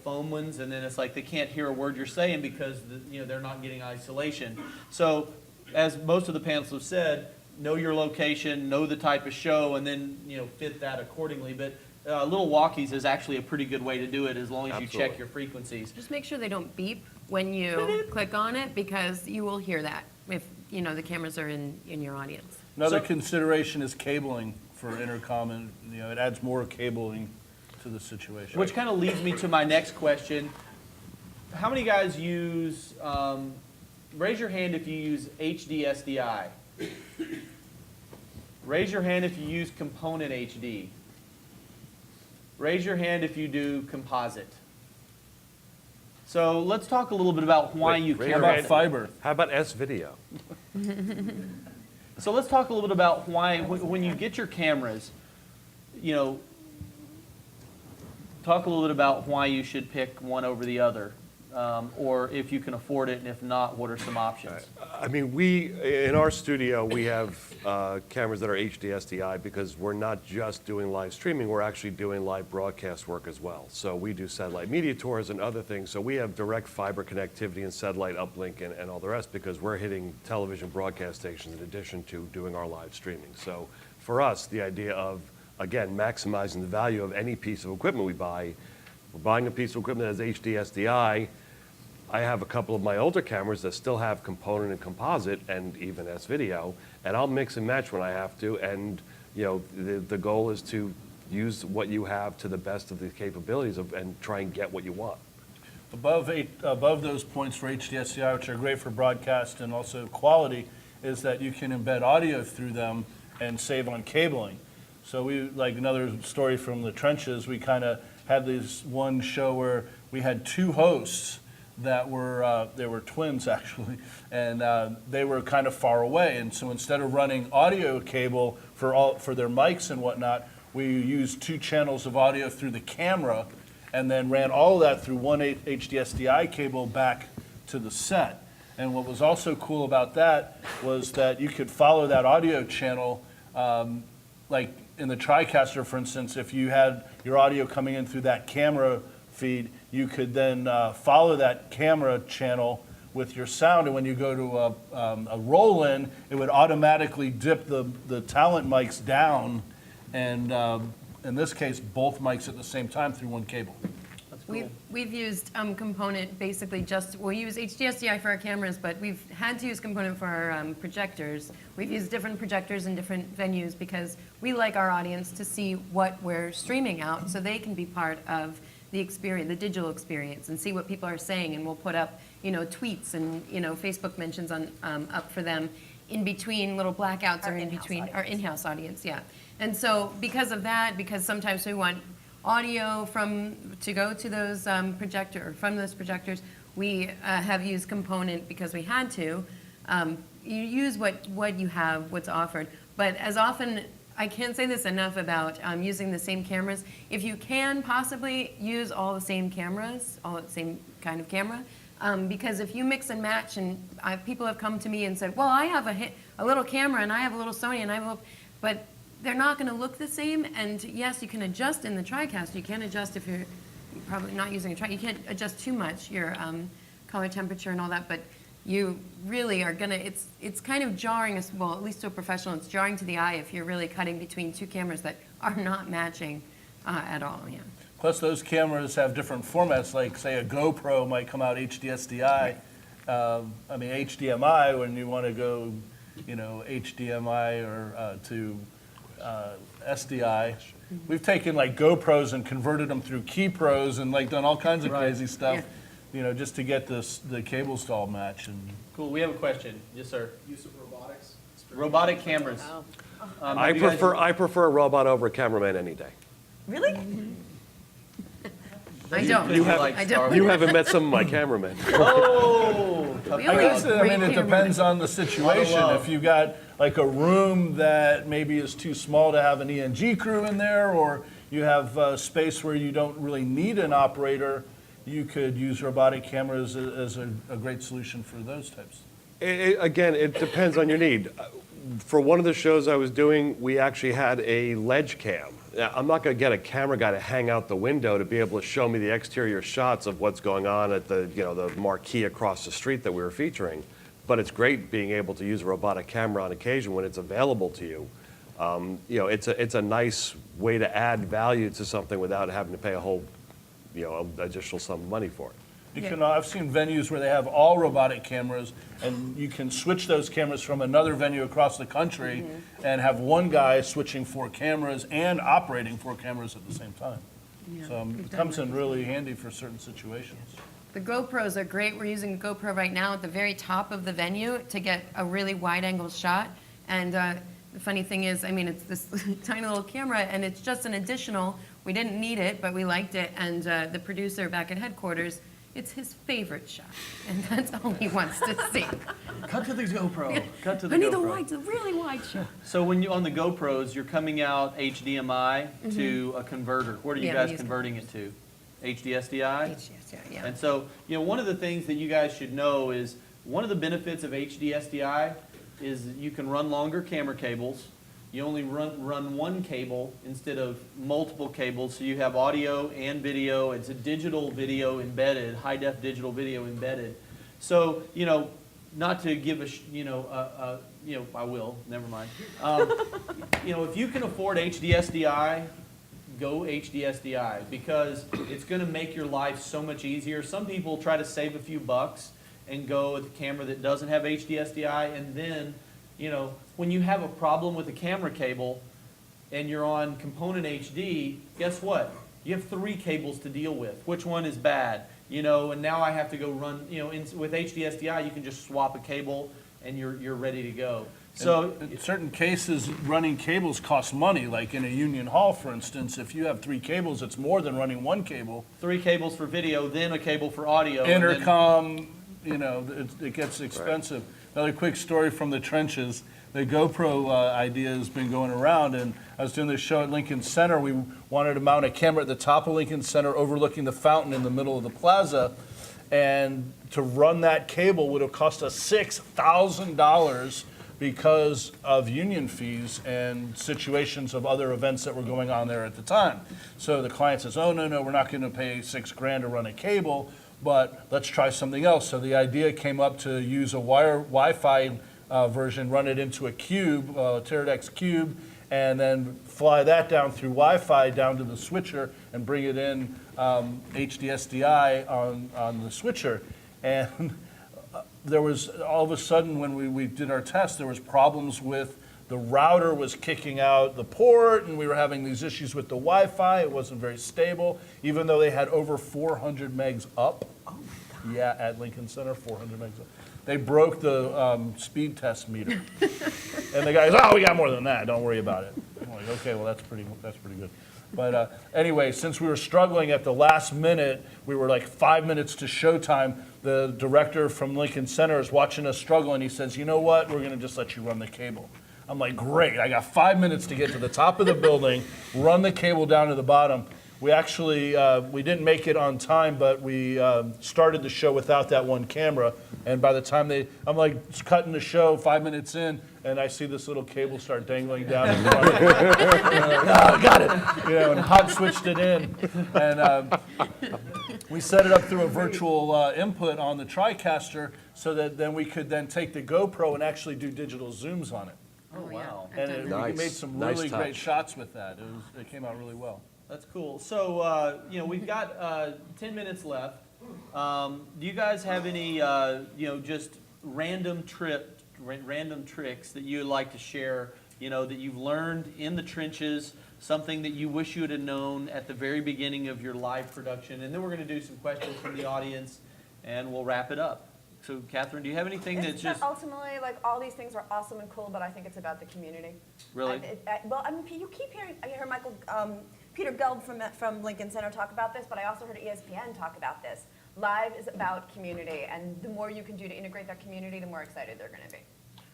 foam ones, and then it's like they can't hear a word you're saying because they're not getting isolation. So as most of the panelists have said, know your location, know the type of show, and then fit that accordingly. But little walkies is actually a pretty good way to do it, as long as you check your frequencies. Just make sure they don't beep when you click on it, because you will hear that if the cameras are in your audience. Another consideration is cabling for intercom, and it adds more cabling to the situation. Which kind of leads me to my next question. How many guys use, raise your hand if you use HD SDI. Raise your hand if you use component HD. Raise your hand if you do composite. So let's talk a little bit about why you raise care your about hand. fiber. How about S-Video? So let's talk a little bit about why, when you get your cameras, talk a little bit about why you should pick one over the other, or if you can afford it, and if not, what are some options? I mean, in our studio, we have cameras that are HD SDI because we're not just doing live streaming, we're actually doing live broadcast work as well. So we do satellite media tours and other things. So we have direct fiber connectivity and satellite uplink and all the rest, because we're hitting television broadcast stations in addition to doing our live streaming. So for us, the idea of, again, maximizing the value of any piece of equipment we buy, we're buying a piece of equipment that has HD SDI. I have a couple of my older cameras that still have component and composite and even S-Video, and I'll mix and match when I have to, and the goal is to use what you have to the best of the capabilities and try and get what you want. Above those points for HD SDI, which are great for broadcast and also quality, is that you can embed audio through them and save on cabling. So like another story from the trenches, we kind of had this one show where we had two hosts that were, they were twins actually, and they were kind of far away. And so instead of running audio cable for their mics and whatnot, we used 2 channels of audio through the camera, and then ran all of that through one HDSDI cable back to the set. And what was also cool about that was that you could follow that audio channel, like in the TriCaster, for instance, if you had your audio coming in through that camera feed, you could then follow that camera channel with your sound, and when you go to a roll-in, it would automatically dip the talent mics down, and in this case, both mics at the same time through one cable. That's cool. We've used component basically we'll use HDSDI for our cameras, but we've had to use component for our projectors. We've used different projectors in different venues because we like our audience to see what we're streaming out, so they can be part of the experience, the digital experience, and see what people are saying. And we'll put up, tweets and Facebook mentions on up for them in between little blackouts or in between our in-house audience, yeah. And so because of that, because sometimes we want audio to go to those from those projectors, we have used component because we had to. You use what you have, what's offered, but as often. I can't say this enough about using the same cameras. If you can possibly use all the same cameras, all the same kind of camera, because if you mix and match, and people have come to me and said, well, I have a little camera and I have a little Sony and I have a little, but they're not going to look the same. And yes, you can adjust in the TriCaster. You can adjust if you're probably not using a tri. You can't adjust too much your color temperature and all that, but you really are gonna, it's kind of jarring, well, at least to a professional, it's jarring to the eye if you're really cutting between 2 cameras that are not matching at all, yeah. Plus those cameras have different formats, like say a GoPro might come out HDSDI, HDMI when you want to go, HDMI or to SDI. We've taken like GoPros and converted them through KeyPros and like done all kinds of crazy stuff. Yeah. Just to get the cables to all match. And Cool. We have a question. Yes, sir. Use of robotics. Robotic cameras. I prefer a robot over a cameraman any day. Really? I don't. I don't. You haven't met some of my cameramen. Oh! We I only guess use it great depends cameras. on the situation. If you got like a room that maybe is too small to have an ENG crew in there, or you have space where you don't really need an operator, you could use robotic cameras as a great solution for those types. Again, it depends on your need. For one of the shows I was doing, we actually had a ledge cam. Now, I'm not going to get a camera guy to hang out the window to be able to show me the exterior shots of what's going on at the, the marquee across the street that we were featuring. But it's great being able to use a robotic camera on occasion when it's available to you. It's a nice way to add value to something without having to pay a whole, additional sum of money for it. I've seen venues where they have all robotic cameras, and you can switch those cameras from another venue across the country and have one guy switching 4 cameras and operating 4 cameras at the same time. So it comes in really handy for certain situations. The GoPros are great. We're using a GoPro right now at the very top of the venue to get a really wide-angle shot. And the funny thing is, it's this tiny little camera, and it's just an additional. We didn't need it, but we liked it. And the producer back at headquarters, it's his favorite shot, and that's all he wants to see. Cut to the GoPro. Cut to the I need GoPro. the really wide shot. So when you on the GoPros, you're coming out HDMI to a converter. What are you Yeah, guys we use converting it to? HDSDI? Yeah. And so, one of the things that you guys should know is one of the benefits of HDSDI is you can run longer camera cables. You only run one cable instead of multiple cables, so you have audio and video. It's a digital video embedded, high-def digital video embedded. So, not to give I will, never mind. If you can afford HDSDI, go HDSDI, because it's going to make your life so much easier. Some people try to save a few bucks and go with a camera that doesn't have HDSDI, and then, when you have a problem with a camera cable and you're on component HD, guess what? You have 3 cables to deal with. Which one is bad? And now I have to go run, with HDSDI, you can just swap a cable and you're ready to go. So in certain cases, running cables costs money, like in a union hall, for instance. If you have 3 cables, it's more than running 1 cable. 3 cables for video, then a cable for audio. and then- Intercom, it gets expensive. Another quick story from the trenches. The GoPro idea has been going around, and I was doing this show at Lincoln Center. We wanted to mount a camera at the top of Lincoln Center overlooking the fountain in the middle of the plaza, and to run that cable would have cost us $6,000 because of union fees and situations of other events that were going on there at the time. So the client says, oh, no, we're not going to pay $6,000 to run a cable, but let's try something else. So the idea came up to use a Wi-Fi version, run it into a cube, Teradek cube, and then fly that down through Wi-Fi down to the switcher and bring it in HDSDI on the switcher. And there was, all of a sudden when we did our test, there was problems with the router was kicking out the port, and we were having these issues with the Wi-Fi. It wasn't very stable, even though they had over 400 megs up. Oh my God. Yeah, at Lincoln Center, 400 megs up. They broke the speed test meter. And the guys, oh, we got more than that. Don't worry about it. I'm like, okay, well, that's pretty good. But anyway, since we were struggling at the last minute, we were like 5 minutes to showtime. The director from Lincoln Center is watching us struggle, and he says, you know what? We're going to just let you run the cable. I'm like, great. I got 5 minutes to get to the top of the building, run the cable down to the bottom. We actually, we didn't make it on time, but we started the show without that one camera. And by the time I'm like cutting the show 5 minutes in, and I see this little cable start dangling down. Got it. And hot switched it in. And we set it up through a virtual input on the TriCaster so that then we could then take the GoPro and actually do digital zooms on it. Oh, wow. And we made some really great shots with that. It came out really well. That's cool. So, we've got 10 minutes left. Do you guys have any, just random tricks that you would like to share, that you've learned in the trenches, something that you wish you would have known at the very beginning of your live production? And then we're going to do some questions from the audience, and we'll wrap it up. So, Catherine, do you have anything that's just... Ultimately, like, all these things are awesome and cool, but I think it's about the community. Really? You keep hearing, I hear Michael... Peter Gelb from Lincoln Center talk about this, but I also heard ESPN talk about this. Live is about community, and the more you can do to integrate that community, the more excited they're going to be.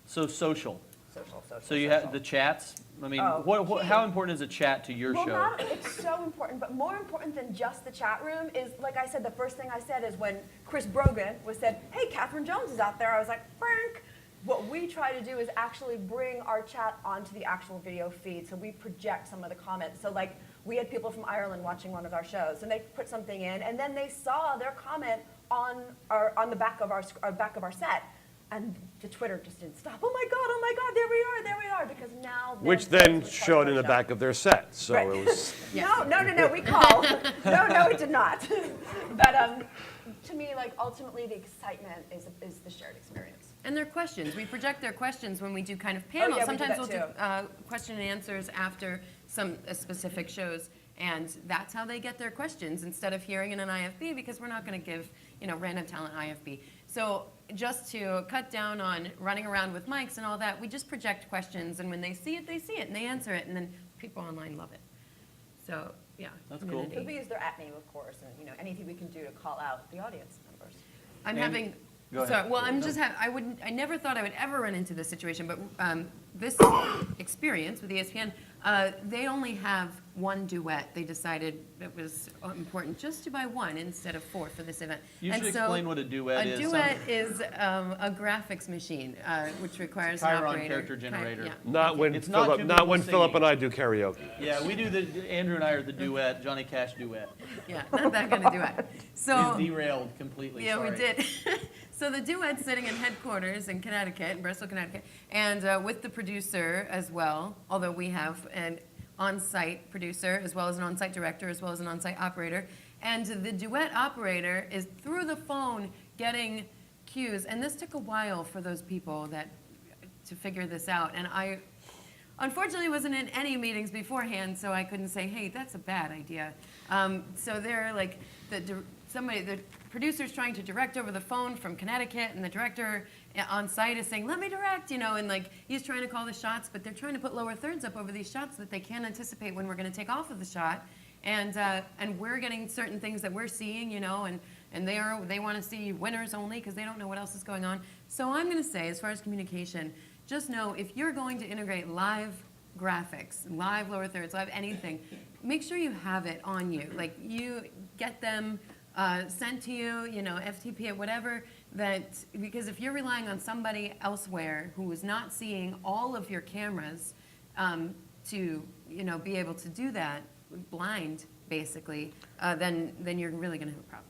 So social. social. So you have the chats? I mean, Oh, how important is a chat to your well, show? it's so important, but more important than just the chat room is, like I said, the first thing I said is when Chris Brogan said, hey, Catherine Jones is out there, I was like, Frank. What we try to do is actually bring our chat onto the actual video feed, so we project some of the comments. So like, we had people from Ireland watching one of our shows, and they put something in, and then they saw their comment on the back of our set. And the Twitter just didn't stop. Oh my God, there we are, because now. Which then showed in the back of their set, so Right. it was. No, we call. No, it did not. But to me, like, ultimately, the excitement is the shared experience. And their questions. We project their questions when we do kind of panels. yeah, we do Sometimes that we'll do question and answers after some specific shows. And that's how they get their questions instead of hearing in an IFB, because we're not going to give random talent IFB. So just to cut down on running around with mics and all that, we just project questions, and when they see it, and they answer it, and then people online love it. So yeah, That's cool. Because we use their @name, of course, and anything we can do to call out the audience members. I'm And- having. Go ahead. Sorry, well, I never thought I would ever run into this situation, but this experience with ESPN, they only have one duet. They decided it was important just to buy one instead of 4 for this event. You And should so explain what a duet is. A duet is a graphics machine, which requires an Chiron operator. character generator. Yeah. Not when It's not two Philip, people Philip singing. and I do karaoke. Yeah, we do Andrew and I are the duet, Johnny Cash duet. Yeah, not that kind of duet. So. We derailed completely, Yeah, sorry. we did. So the duet's sitting in headquarters in Connecticut, in Bristol, Connecticut, and with the producer as well, although we have an on-site producer, as well as an on-site director, as well as an on-site operator. And the duet operator is through the phone getting cues. And this took a while for those people to figure this out. And I unfortunately wasn't in any meetings beforehand, so I couldn't say, hey, that's a bad idea. So they're like, the producer's trying to direct over the phone from Connecticut, and the director on site is saying, let me direct, and like he's trying to call the shots, but they're trying to put lower thirds up over these shots that they can't anticipate when we're going to take off of the shot. And we're getting certain things that we're seeing, and they want to see winners only because they don't know what else is going on. So I'm going to say, as far as communication, just know if you're going to integrate live graphics, live lower thirds, live anything, make sure you have it on you. Like, you get them sent to you, FTP, whatever, because if you're relying on somebody elsewhere who is not seeing all of your cameras to, be able to do that, blind, basically, then you're really going to have a problem.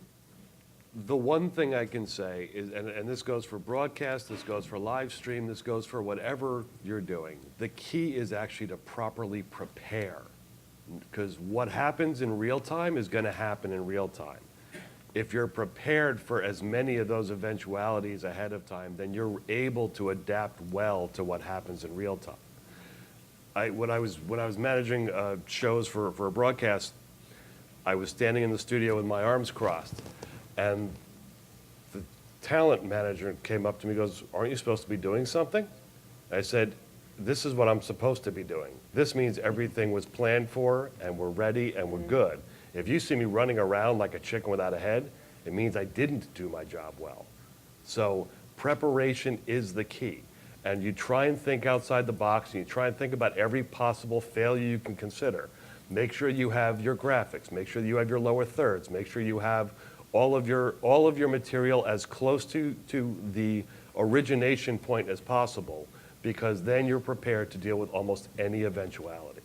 The one thing I can say is, and this goes for broadcast, this goes for live stream, this goes for whatever you're doing, the key is actually to properly prepare. Because what happens in real time is going to happen in real time. If you're prepared for as many of those eventualities ahead of time, then you're able to adapt well to what happens in real time. When I was managing shows for a broadcast, I was standing in the studio with my arms crossed, and the talent manager came up to me and goes, aren't you supposed to be doing something? I said, this is what I'm supposed to be doing. This means everything was planned for, and we're ready, and we're good. If you see me running around like a chicken without a head, it means I didn't do my job well. So preparation is the key. And you try and think outside the box, and you try and think about every possible failure you can consider. Make sure you have your graphics. Make sure you have your lower thirds. Make sure you have all of your material as close to the origination point as possible, because then you're prepared to deal with almost any eventuality.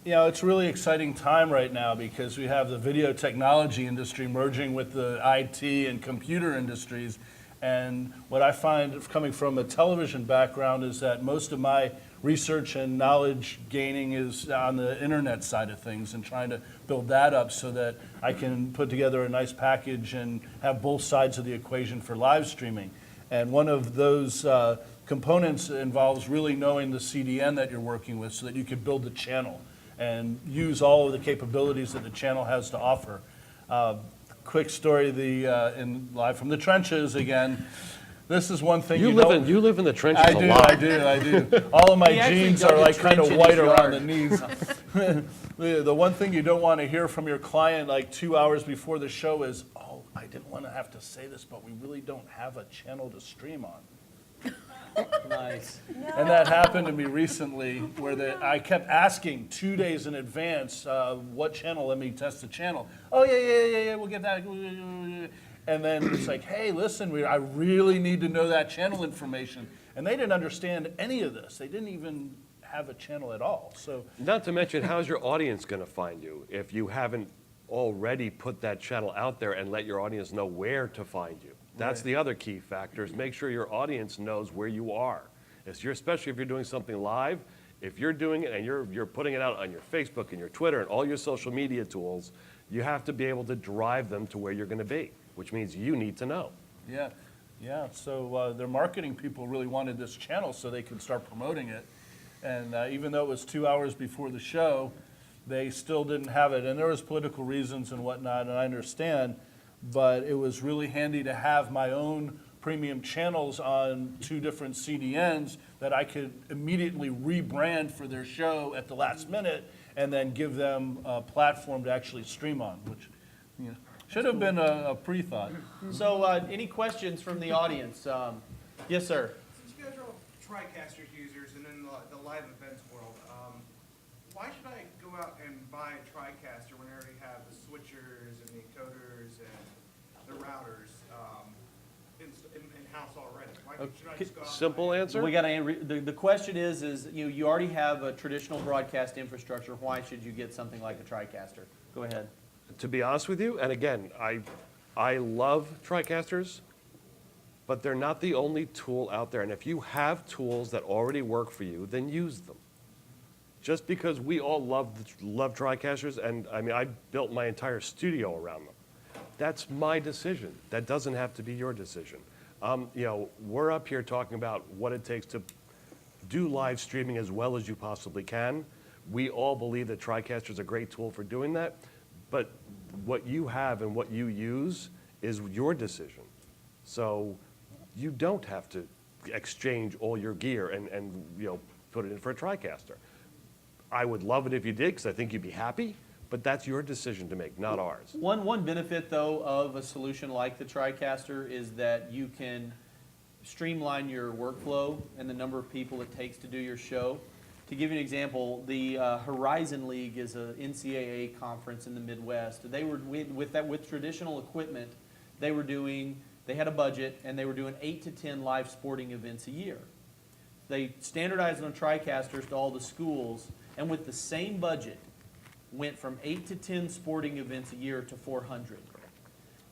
It's a really exciting time right now because we have the video technology industry merging with the IT and computer industries. And what I find coming from a television background is that most of my research and knowledge gaining is on the internet side of things, and trying to build that up so that I can put together a nice package and have both sides of the equation for live streaming. And one of those components involves really knowing the CDN that you're working with so that you can build the channel and use all of the capabilities that the channel has to offer. Quick story, in Live from the Trenches again. This is one thing You live in the trenches a lot. I do. All of my He actually jeans dug are a like kind trench of in white his around yard. the knees. The one thing you don't want to hear from your client like 2 hours before the show is, oh, I didn't want to have to say this, but we really don't have a channel to stream on. Nice. And that happened to me recently, where I kept asking 2 days in advance, what channel, let me test the channel. Oh, yeah, we'll get that. And then it's like, hey, listen, I really need to know that channel information. And they didn't understand any of this. They didn't even have a channel at all. So Not to mention, how's your audience going to find you if you haven't already put that channel out there and let your audience know where to find you? That's Right. the other key factor, is make sure your audience knows where you are. Especially if you're doing something live, if you're doing it and you're putting it out on your Facebook and your Twitter and all your social media tools, you have to be able to drive them to where you're going to be, which means you need to know. yeah. So their marketing people really wanted this channel so they could start promoting it. And even though it was 2 hours before the show, they still didn't have it. And there was political reasons and whatnot, and I understand. But it was really handy to have my own premium channels on 2 different CDNs that I could immediately rebrand for their show at the last minute and then give them a platform to actually stream on, which should have been a pre-thought. So, any questions from the audience? Yes, sir. Since you guys are all TriCaster users and in the live events world, why should I go out and buy a TriCaster when I already have the switchers and the encoders and the routers in-house already? Why should I just go out and buy Simple it? answer? We got the question is you already have a traditional broadcast infrastructure. Why should you get something like a TriCaster? Go ahead. To be honest with you, and again, I love TriCasters, but they're not the only tool out there. And if you have tools that already work for you, then use them. Just because we all love TriCasters, and I mean, I built my entire studio around them. That's my decision. That doesn't have to be your decision. We're up here talking about what it takes to do live streaming as well as you possibly can. We all believe that TriCaster is a great tool for doing that, but what you have and what you use is your decision. So you don't have to exchange all your gear and put it in for a TriCaster. I would love it if you did, because I think you'd be happy, but that's your decision to make, not ours. One benefit, though, of a solution like the TriCaster is that you can streamline your workflow and the number of people it takes to do your show. To give you an example, the Horizon League is an NCAA conference in the Midwest. They were with traditional equipment. They had a budget, and they were doing 8 to 10 live sporting events a year. They standardized on TriCasters to all the schools, and with the same budget, went from 8 to 10 sporting events a year to 400.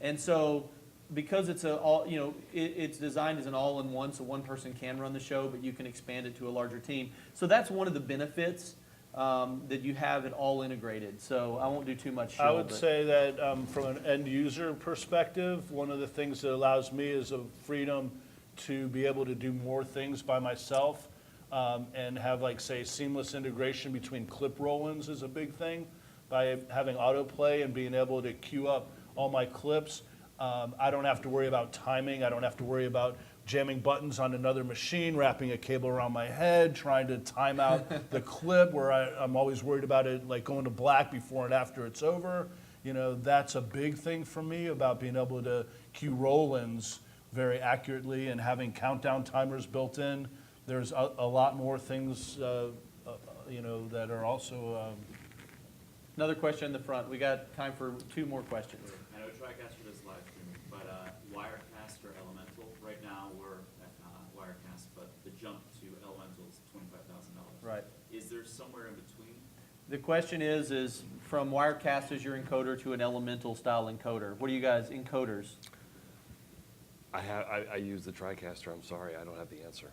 And so, because it's designed as an all-in-one, so one person can run the show, but you can expand it to a larger team. So that's one of the benefits that you have it all integrated. So I won't do too much show. I would say that from an end user perspective, one of the things that allows me is a freedom to be able to do more things by myself and have, like, say, seamless integration between clip roll-ins is a big thing. By having autoplay and being able to queue up all my clips, I don't have to worry about timing. I don't have to worry about jamming buttons on another machine, wrapping a cable around my head, trying to time out the clip where I'm always worried about it like going to black before and after it's over. That's a big thing for me about being able to cue roll-ins very accurately and having countdown timers built in. There's a lot more things, that are also. Another question in the front. We got time for 2 more questions. I know TriCaster does live streaming, but Wirecast or Elemental, right now we're at Wirecast, but the jump to Elemental is $25,000. Right. Is there somewhere in between? The question is from Wirecast as your encoder to an elemental style encoder. What do you guys, encoders? I use the TriCaster. I'm sorry, I don't have the answer.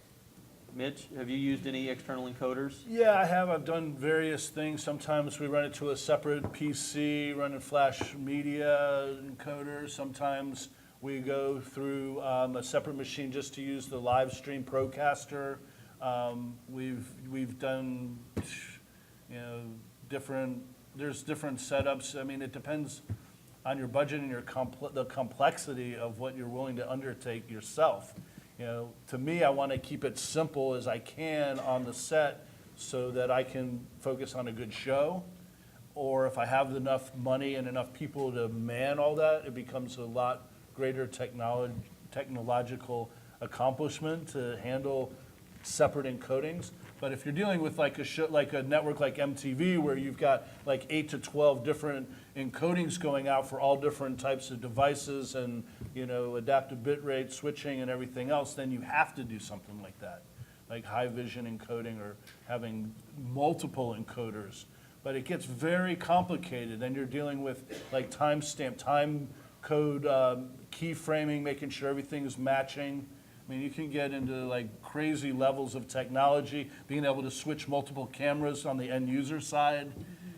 Mitch, have you used any external encoders? Yeah, I have. I've done various things. Sometimes we run it to a separate PC, running flash media encoder. Sometimes we go through a separate machine just to use the live stream Procaster. We've done, there's different setups. I mean, it depends on your budget and the complexity of what you're willing to undertake yourself. To me, I want to keep it simple as I can on the set so that I can focus on a good show. Or if I have enough money and enough people to man all that, it becomes a lot greater technological accomplishment to handle separate encodings. But if you're dealing with like a show, like a network like MTV, where you've got like 8 to 12 different encodings going out for all different types of devices and, you know, adaptive bit rate switching and everything else, then you have to do something like that, like high vision encoding or having multiple encoders. But it gets very complicated, and you're dealing with like timestamp, time code, keyframing, making sure everything is matching. I mean, you can get into like crazy levels of technology, being able to switch multiple cameras on the end user side,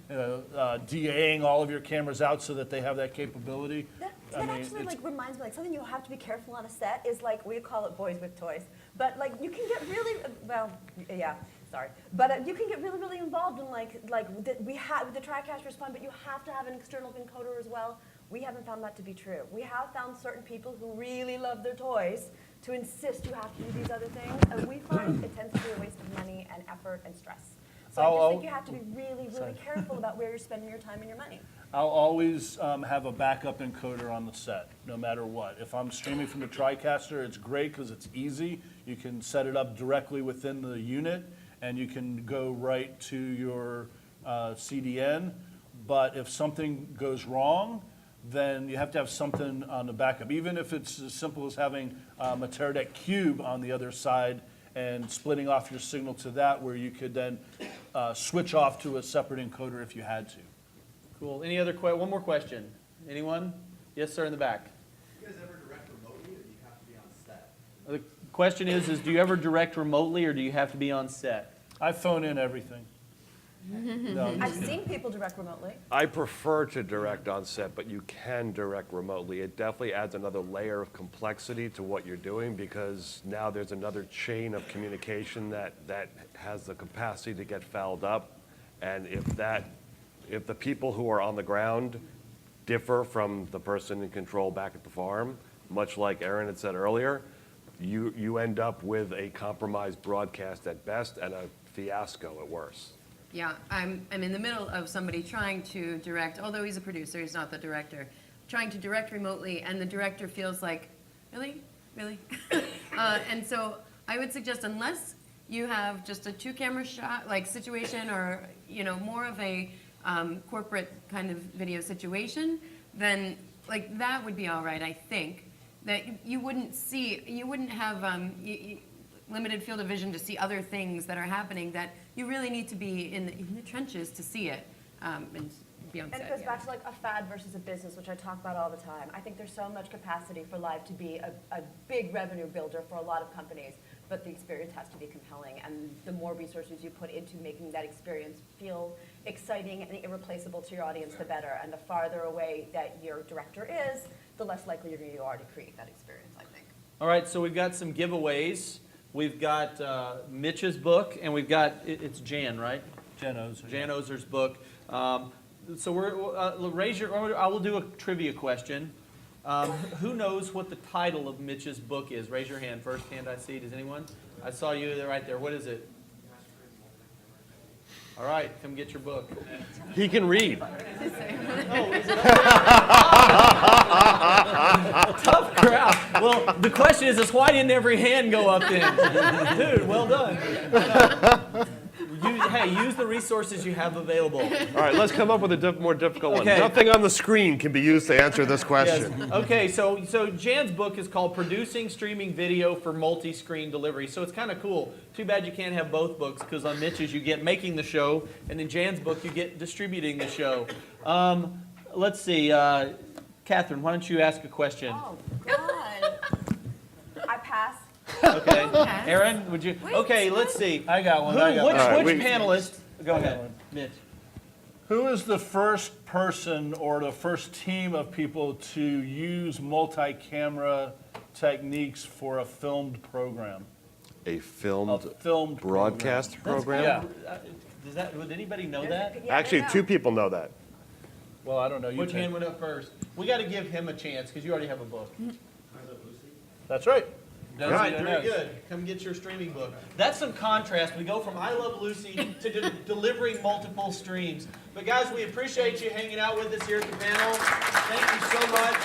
DAing all of your cameras out so that they have that capability. That I mean, actually it's- like reminds me, like something you have to be careful on a set is like, we call it boys with toys, but like you can get really, well, yeah, sorry, but you can get really, really involved in the TriCaster is fun, but you have to have an external encoder as well. We haven't found that to be true. We have found certain people who really love their toys to insist you have to do these other things, and we find it tends to be a waste of money and effort and stress. So I just think you have to be really, really careful about where you're spending your time and your money. I'll always have a backup encoder on the set, no matter what. If I'm streaming from the TriCaster, it's great because it's easy. You can set it up directly within the unit, and you can go right to your CDN. But if something goes wrong, then you have to have something on the backup, even if it's as simple as having a Teradek cube on the other side and splitting off your signal to that, where you could then switch off to a separate encoder if you had to. Cool. Any other one more question? Anyone? Yes, sir, in the back. Do you guys ever direct remotely, or do you have to be on set? The question is do you ever direct remotely or do you have to be on set? I phone in everything. No, I'm I've just kidding. seen people direct remotely. I prefer to direct on set, but you can direct remotely. It definitely adds another layer of complexity to what you're doing, because now there's another chain of communication that has the capacity to get fouled up. And if the people who are on the ground differ from the person in control back at the farm, much like Aaron had said earlier, you end up with a compromised broadcast at best and a fiasco at worst. Yeah, I'm in the middle of somebody trying to direct, although he's a producer, he's not the director, trying to direct remotely, and the director feels like, really? Really? And so I would suggest, unless you have just a 2-camera shot, like situation, or, you know, more of a corporate kind of video situation, then like that would be all right, I think. That you wouldn't have limited field of vision to see other things that are happening, that you really need to be in the trenches to see it and be on set. And it goes yeah. back to like a fad versus a business, which I talk about all the time. I think there's so much capacity for live to be a big revenue builder for a lot of companies, but the experience has to be compelling. And the more resources you put into making that experience feel exciting and irreplaceable to your audience, the better. And the farther away that your director is, the less likely you are to create that experience, I think. All right, so we've got some giveaways. We've got Mitch's book, and we've got, it's Jan, right? Jan Ozer. Jan Ozer's book. So I will do a trivia question. Who knows what the title of Mitch's book is? Raise your hand. First hand I see. Does anyone? I saw you there, right there. What is it? All right, come get your book. He can read. Oh, is it tough crowd. Well, the question is why didn't every hand go up then? Dude, well done. Use the resources you have available. All right, let's come up with a more difficult one. Okay. Nothing on the screen can be used to answer this question. Yes. Okay, so Jan's book is called Producing Streaming Video for Multi-Screen Delivery. So it's kind of cool. Too bad you can't have both books, because on Mitch's you get making the show, and in Jan's book you get distributing the show. Let's see, Catherine, why don't you ask a question? Oh, God. I pass. Okay, Aaron, would you? Okay, let's see. I got one. Which one. panelist? Go I got ahead, one. Mitch. Who is the first person or the first team of people to use multi-camera techniques for a filmed program? A filmed filmed broadcast program? Yeah. Would anybody know that? Yeah, Actually, they know. 2 people know that. Well, I don't know. You Which pick. hand went up first? We got to give him a chance, because you already have a book. That's right. All right, very good. Come get your streaming book. That's some contrast. We go from I Love Lucy to delivering multiple streams. But guys, we appreciate you hanging out with us here at the panel. Thank you so much.